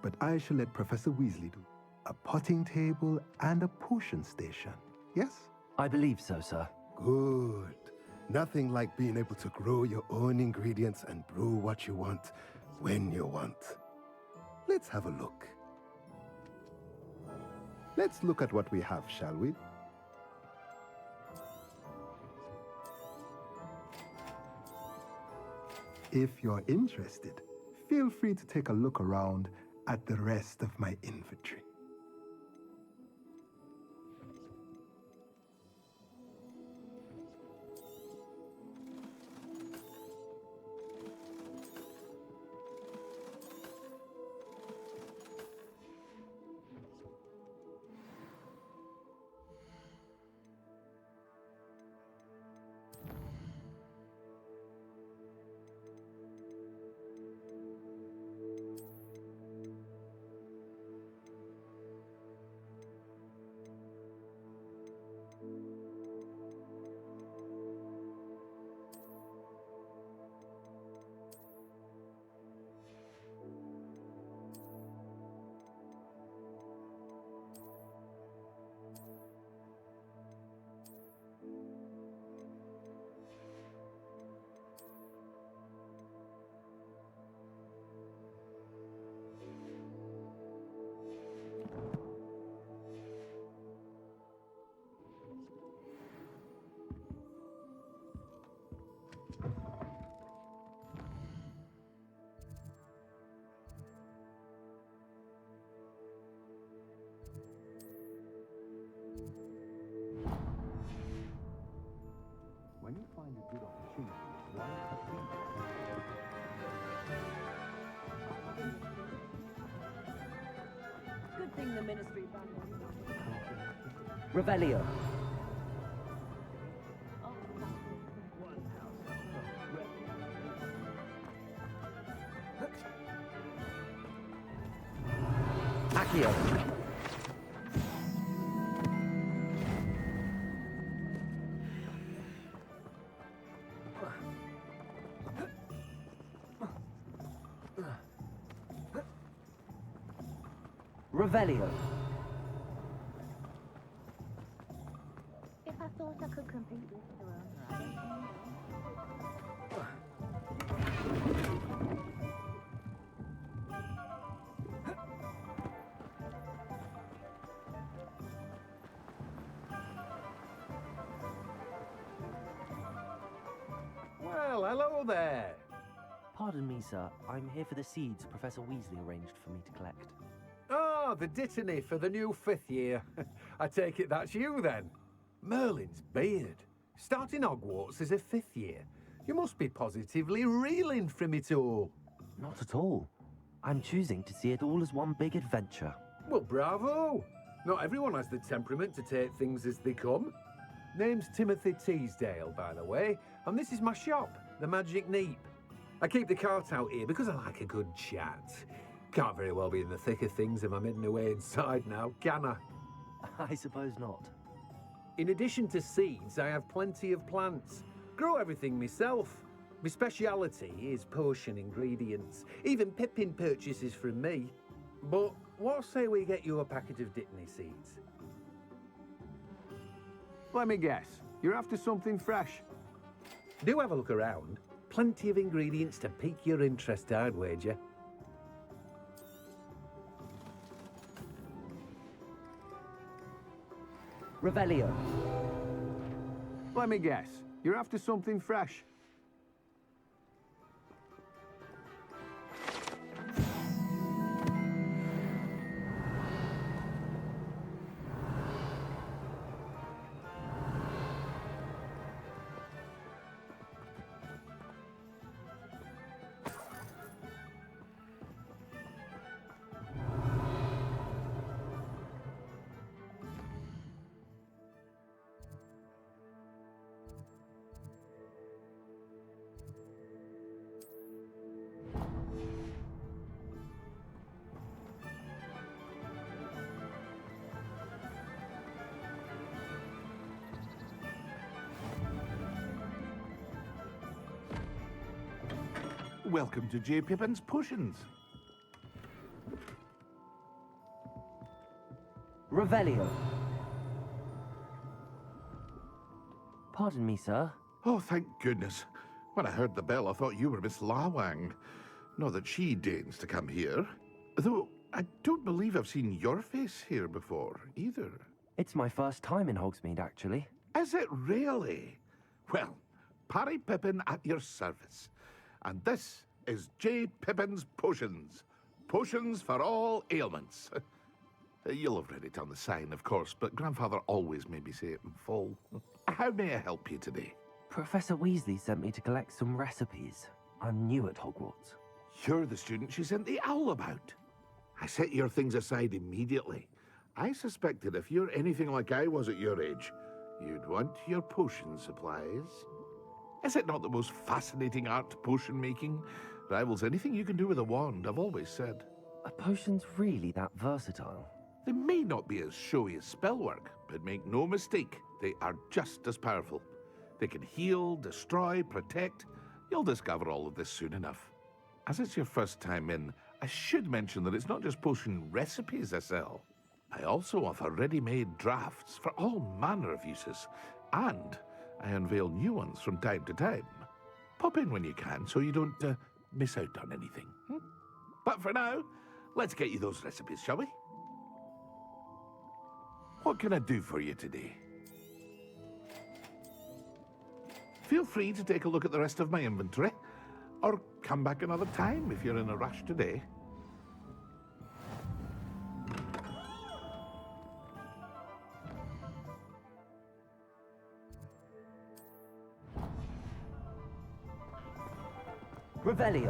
But I shall let Professor Weasley do a potting table and a potion station, yes? I believe so, sir. Good. Nothing like being able to grow your own ingredients and brew what you want when you want. Let's have a look. Let's look at what we have, shall we? If you're interested, feel free to take a look around at the rest of my inventory. When you find a good opportunity, why not Good thing the ministry banned Revelio. Accio. Revelio. If I thought I could compete with Verona, Well, hello there. Pardon me, sir. I'm here for the seeds Professor Weasley arranged for me to collect. Ah, the dittany for the new 5th year. I take it that's you then. Merlin's beard. Starting Hogwarts as a 5th year. You must be positively reeling from it all. Not at all. I'm choosing to see it all as one big adventure. Well, bravo. Not everyone has the temperament to take things as they come. Name's Timothy Teasdale, by the way, and this is my shop, the Magic Neep. I keep the cart out here because I like a good chat. Can't very well be in the thick of things if I'm hidden away inside now, can I? I suppose not. In addition to seeds, I have plenty of plants. Grow everything myself. My speciality is potion ingredients. Even Pippin purchases from me. But what say we get you a packet of Dittany seeds? Let me guess. You're after something fresh. Do have a look around. Plenty of ingredients to pique your interest, I'd wager. Revelio. Let me guess. You're after something fresh. Welcome to J. Pippin's Potions. Revelio. Pardon me, sir. Oh, thank goodness. When I heard the bell, I thought you were Miss Lawang. Not that she deigns to come here. Though, I don't believe I've seen your face here before, either. It's my first time in Hogsmeade, actually. Is it really? Well, Parry Pippin at your service. And this is J. Pippin's Potions. Potions for all ailments. You'll have read it on the sign, of course, but Grandfather always made me say it in full. How may I help you today? Professor Weasley sent me to collect some recipes. I'm new at Hogwarts. You're the student she sent the owl about. I set your things aside immediately. I suspected if you're anything like I was at your age, you'd want your potion supplies. Is it not the most fascinating art, potion making? Rivals anything you can do with a wand, I've always said. Are potions really that versatile? They may not be as showy as spellwork, but make no mistake, they are just as powerful. They can heal, destroy, protect. You'll discover all of this soon enough. As it's your first time in, I should mention that it's not just potion recipes I sell. I also offer ready-made drafts for all manner of uses, and I unveil new ones from time to time. Pop in when you can so you don't miss out on anything. But for now, let's get you those recipes, shall we? What can I do for you today? Feel free to take a look at the rest of my inventory, or come back another time if you're in a rush today. Revelio.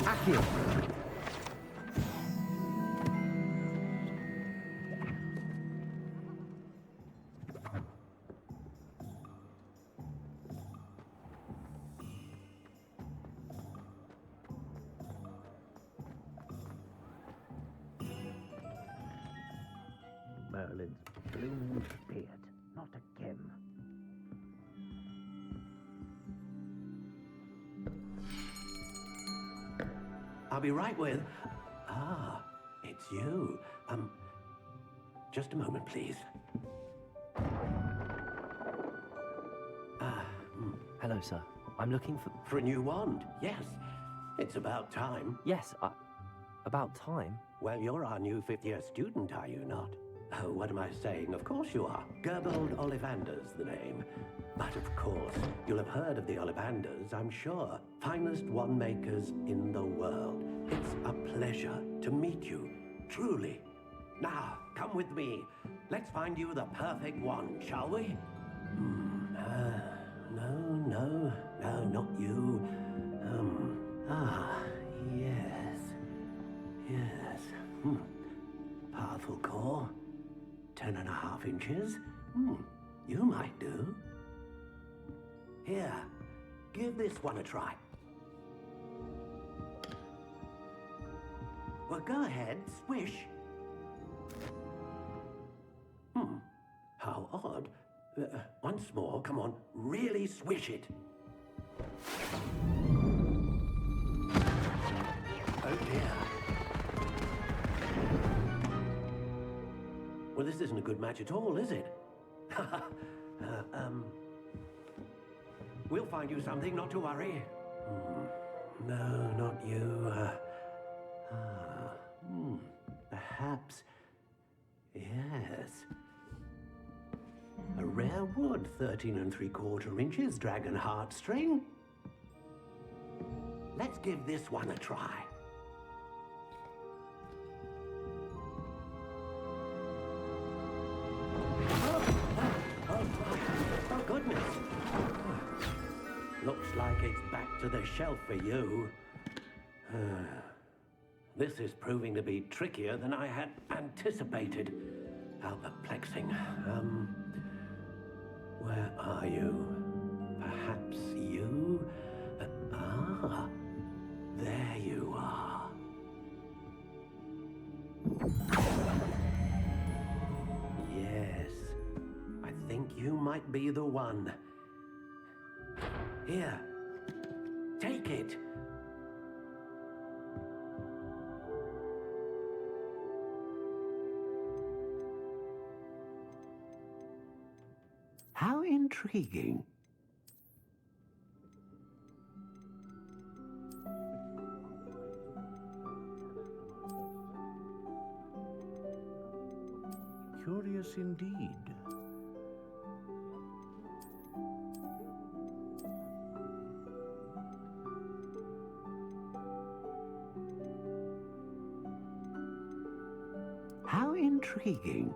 Accio. Merlin's blue beard. Not again. I'll be right with... Ah, it's you. Just a moment, please. Hello, sir. I'm looking for... For a new wand, yes. It's about time. Yes, about time? Well, you're our new fifth-year student, are you not? Oh, what am I saying? Of course you are. Gerbold Ollivander's the name. But of course, you'll have heard of the Ollivanders, I'm sure. Finest wand makers in the world. It's a pleasure to meet you, truly. Now, come with me. Let's find you the perfect wand, shall we? No, not you. Yes. Powerful core. 10.5 inches. You might do. Here, give this one a try. Well, go ahead, swish. How odd. Once more, come on, really swish it. Oh dear. Well, this isn't a good match at all, is it? We'll find you something, not to worry. No, not you. Perhaps... Yes. A rare wood, 13 3/4 inches, dragon heartstring. Let's give this one a try. Oh, goodness. Looks like it's back to the shelf for you. This is proving to be trickier than I had anticipated. How perplexing. Where are you? Perhaps you? There you are. Yes, I think you might be the one. Here, take it. How in intriguing. Curious indeed. How intriguing.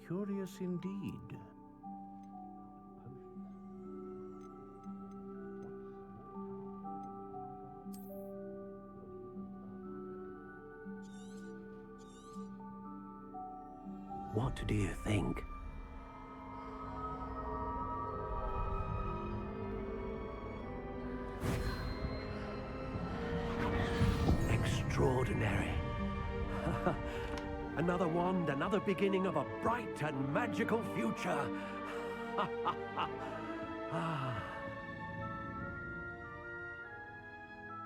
Curious indeed. What do you think? Extraordinary. Another wand, another beginning of a bright and magical future.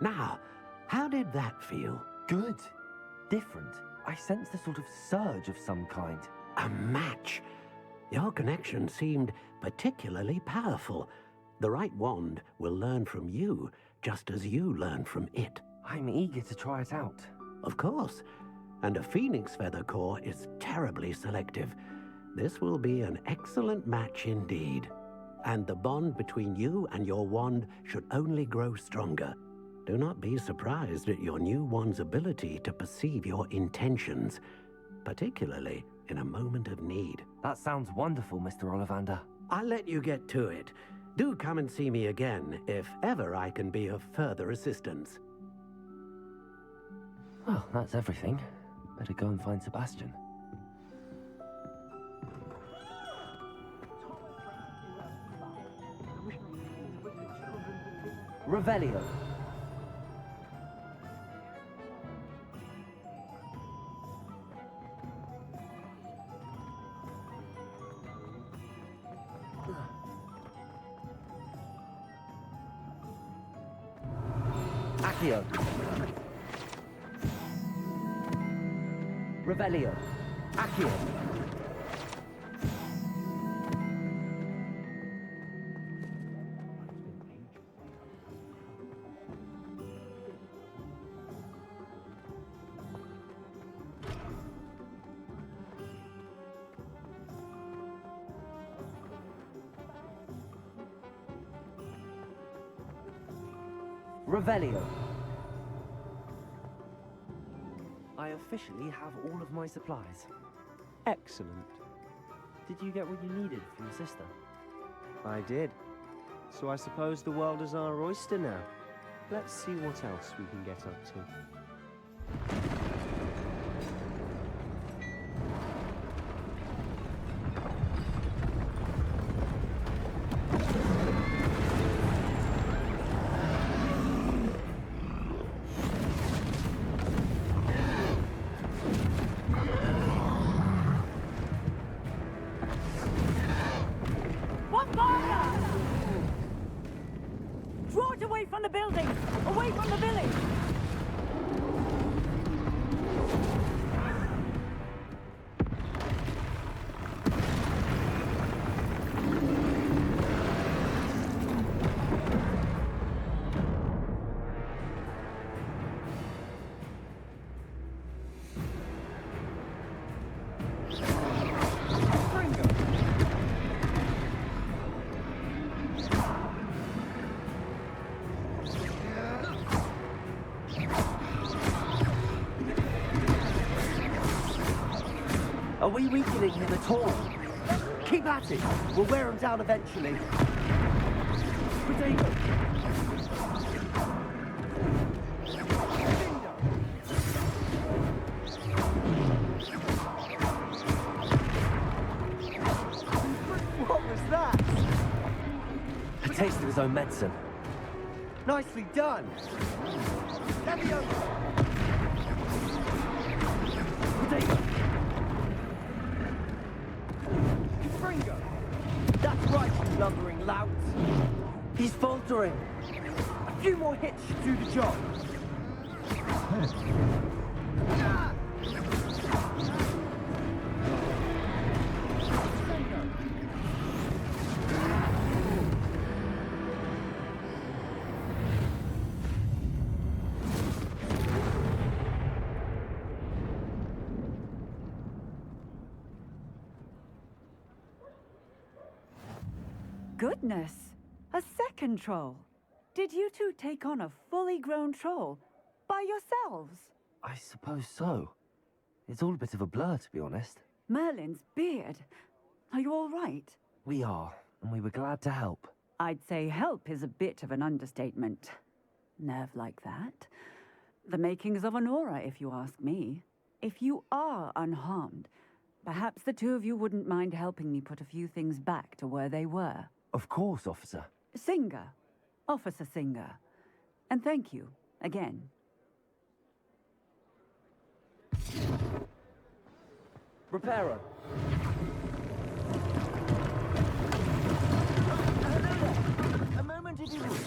Now, how did that feel? Good. Different. I sensed a sort of surge of some kind. A match. Your connection seemed particularly powerful. The right wand will learn from you, just as you learn from it. I'm eager to try it out. Of course. And a phoenix feather core is terribly selective. This will be an excellent match indeed. And the bond between you and your wand should only grow stronger. Do not be surprised at your new wand's ability to perceive your intentions, particularly in a moment of need. That sounds wonderful, Mr. Ollivander. I'll let you get to it. Do come and see me again if ever I can be of further assistance. Well, that's everything. Better go and find Sebastian. Revelio. Accio. Revelio. Accio. Revelio. I officially have all of my supplies. Excellent. Did you get what you needed from your sister? I did. So I suppose the world is our oyster now. Let's see what else we can get up to. Draw it away from the building! Away from the village! Are we weakening him at all? Keep at it. We'll wear him down eventually. Potato. What was that? A taste of his own medicine. Nicely done. Leviosa. Potato. That's right, you lumbering lout. He's faltering. I few more hits should do the job. Goodness! A second troll. Did you two take on a fully grown troll by yourselves? I suppose so. It's all a bit of a blur, to be honest. Merlin's beard. Are you all right? We are, and we were glad to help. I'd say help is a bit of an understatement. Nerve like that. The makings of an aura, if you ask me. If you are unharmed, perhaps the two of you wouldn't mind helping me put a few things back to where they were. Of course, officer. Singer. Officer Singer. And thank you, again. Repairer. A moment if you will.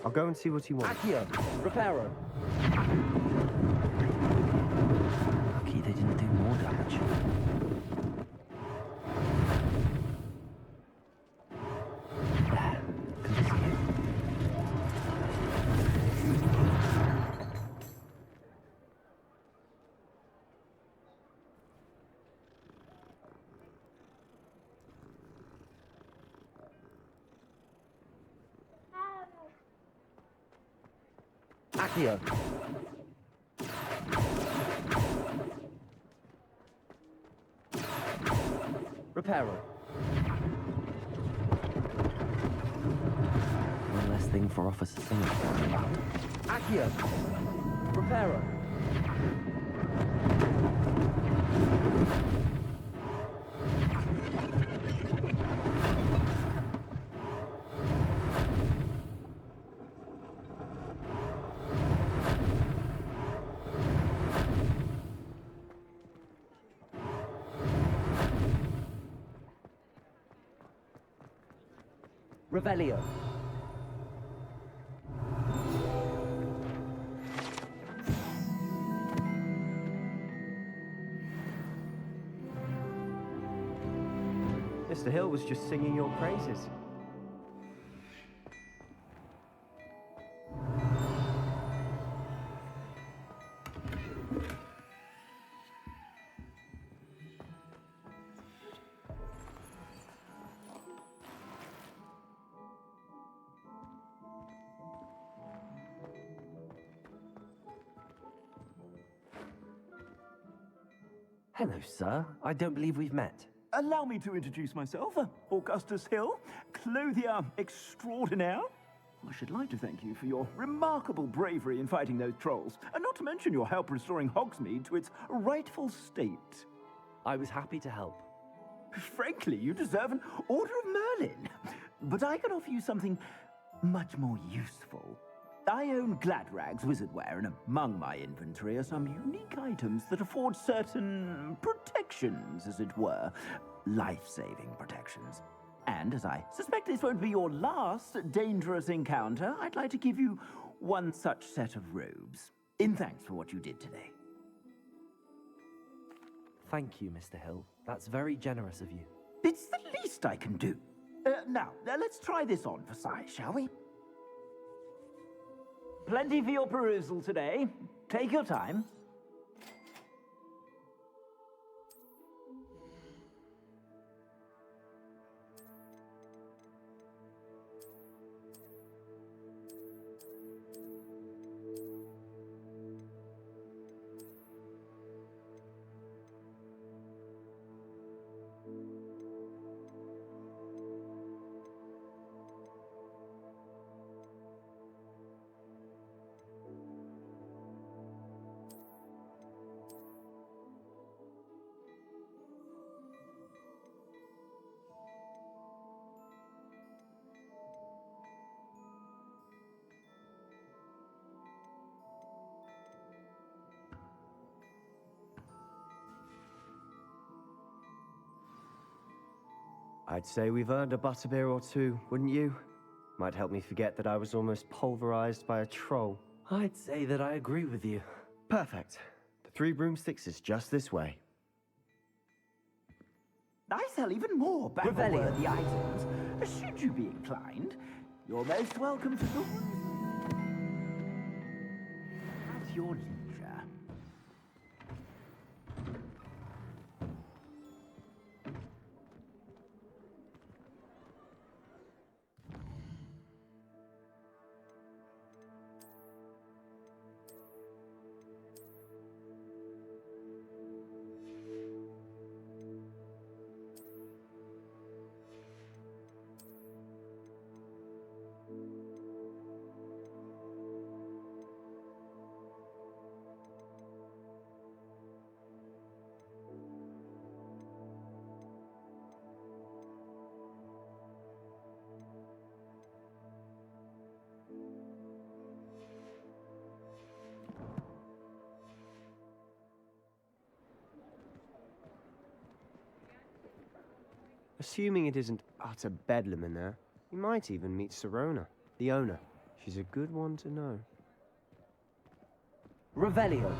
I'll go and see what he wants. Accio. Repairer. Lucky they didn't do more damage. Accio. Repairer. One less thing for Officer Singer to worry about. Accio. Repairer. Revelio. Mr. Hill was just singing your praises. Hello, sir. I don't believe we've met. Allow me to introduce myself, Augustus Hill, clothier extraordinaire. I should like to thank you for your remarkable bravery in fighting those trolls, and not to mention your help restoring Hogsmeade to its rightful state. I was happy to help. Frankly, you deserve an Order of Merlin. But I can offer you something much more useful. I own Gladrag's wizardware, and among my inventory are some unique items that afford certain protections, as it were. Life-saving protections. And as I suspect this won't be your last dangerous encounter, I'd like to give you one such set of robes, in thanks for what you did today. Thank you, Mr. Hill. That's very generous of you. It's the least I can do. Now, let's try this on for size, shall we? Plenty for your perusal today. Take your time. I'd say we've earned a butterbeer or two, wouldn't you? Might help me forget that I was almost pulverized by a troll. I'd say that I agree with you. Perfect. The Three Broomsticks is just this way. I sell even more battle-worthy items. Should you be inclined, you're most welcome to look at your leisure. Assuming it isn't utter bedlam in there, you might even meet Sirona, the owner. She's a good one to know. Revelio.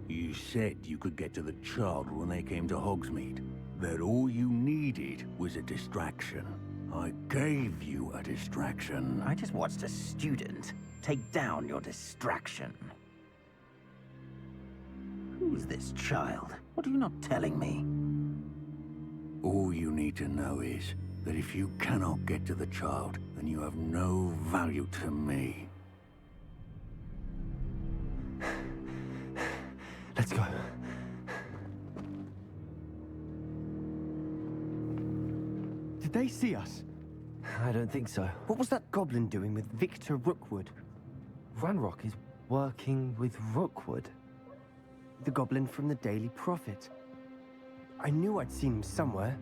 You said you could get to the child when they came to Hogsmeade. That all you needed was a distraction. I gave you a distraction. I just watched a student take down your distraction. Who's this child? What are you not telling me? All you need to know is that if you cannot get to the child, then you have no value to me. Let's go. Did they see us? I don't think so. What was that goblin doing with Victor Rookwood? Ranrock is working with Rookwood. The goblin from the Daily Prophet. I knew I'd seen him somewhere.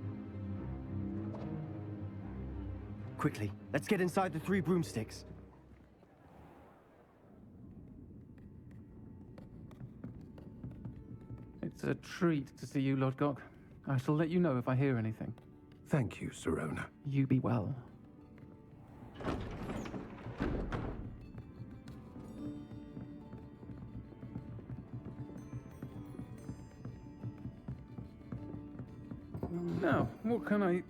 Quickly, let's get inside the Three Broomsticks. It's a treat to see you, Lodgok. I shall let you know if I hear anything. Thank you, Sirona. You be well. Now, what can I...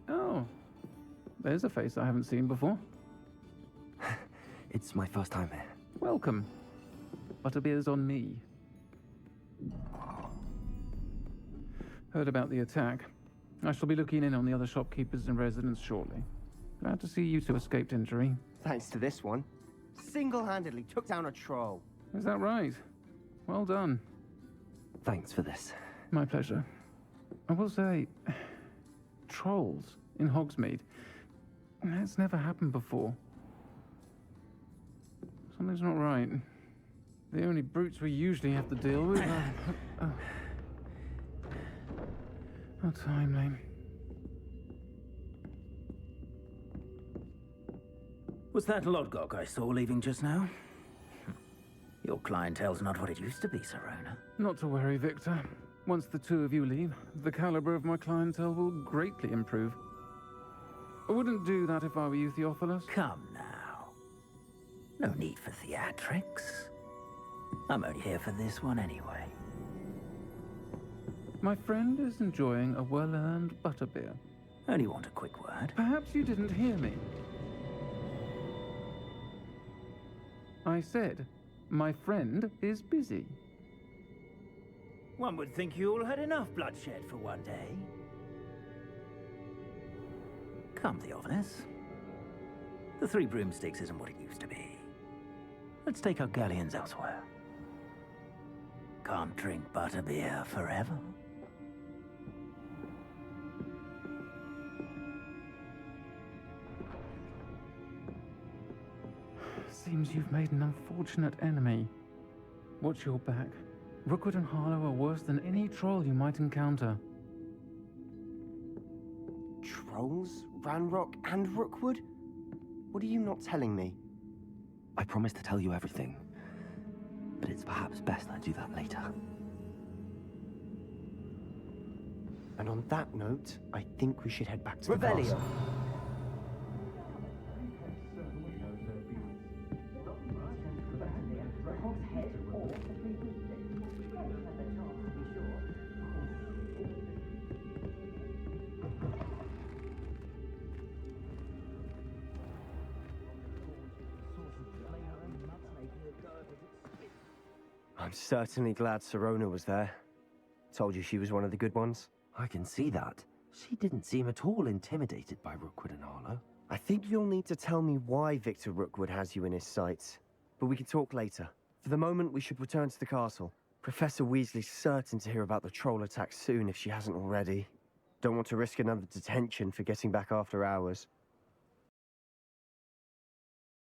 Oh, there's a face I haven't seen before. It's my first time here. Welcome. Butterbeer's on me. Heard about the attack. I shall be looking in on the other shopkeepers and residents shortly. Glad to see you two escaped injury. Thanks to this one. Single-handedly took down a troll. Is that right? Well done. Thanks for this. My pleasure. I will say, trolls in Hogsmeade. That's never happened before. Something's not right. The only brutes we usually have to deal with are... How timely. Was that Lodgok I saw leaving just now? Your clientele's not what it used to be, Sirona. Not to worry, Victor. Once the two of you leave, the caliber of my clientele will greatly improve. I wouldn't do that if I were you, Theophilus. Come now. No need for theatrics. I'm only here for this one anyway. My friend is enjoying a well-earned butterbeer. Only want a quick word. Perhaps you didn't hear me. I said, my friend is busy. One would think you all had enough bloodshed for one day. Come, Theophilus. The Three Broomsticks isn't what it used to be. Let's take our galleons elsewhere. Can't drink butterbeer forever. Seems you've made an unfortunate enemy. Watch your back. Rookwood and Harlow are worse than any troll you might encounter. Trolls, Ranrock, and Rookwood? What are you not telling me? I promised to tell you everything, but it's perhaps best I do that later. And on that note, I think we should head back to the Revelio. castle. I'm certainly glad Sirona was there. Told you she was one of the good ones. I can see that. She didn't seem at all intimidated by Rookwood and Harlow. I think you'll need to tell me why Victor Rookwood has you in his sights. But we can talk later. For the moment, we should return to the castle. Professor Weasley's certain to hear about the troll attack soon if she hasn't already. Don't want to risk another detention for getting back after hours.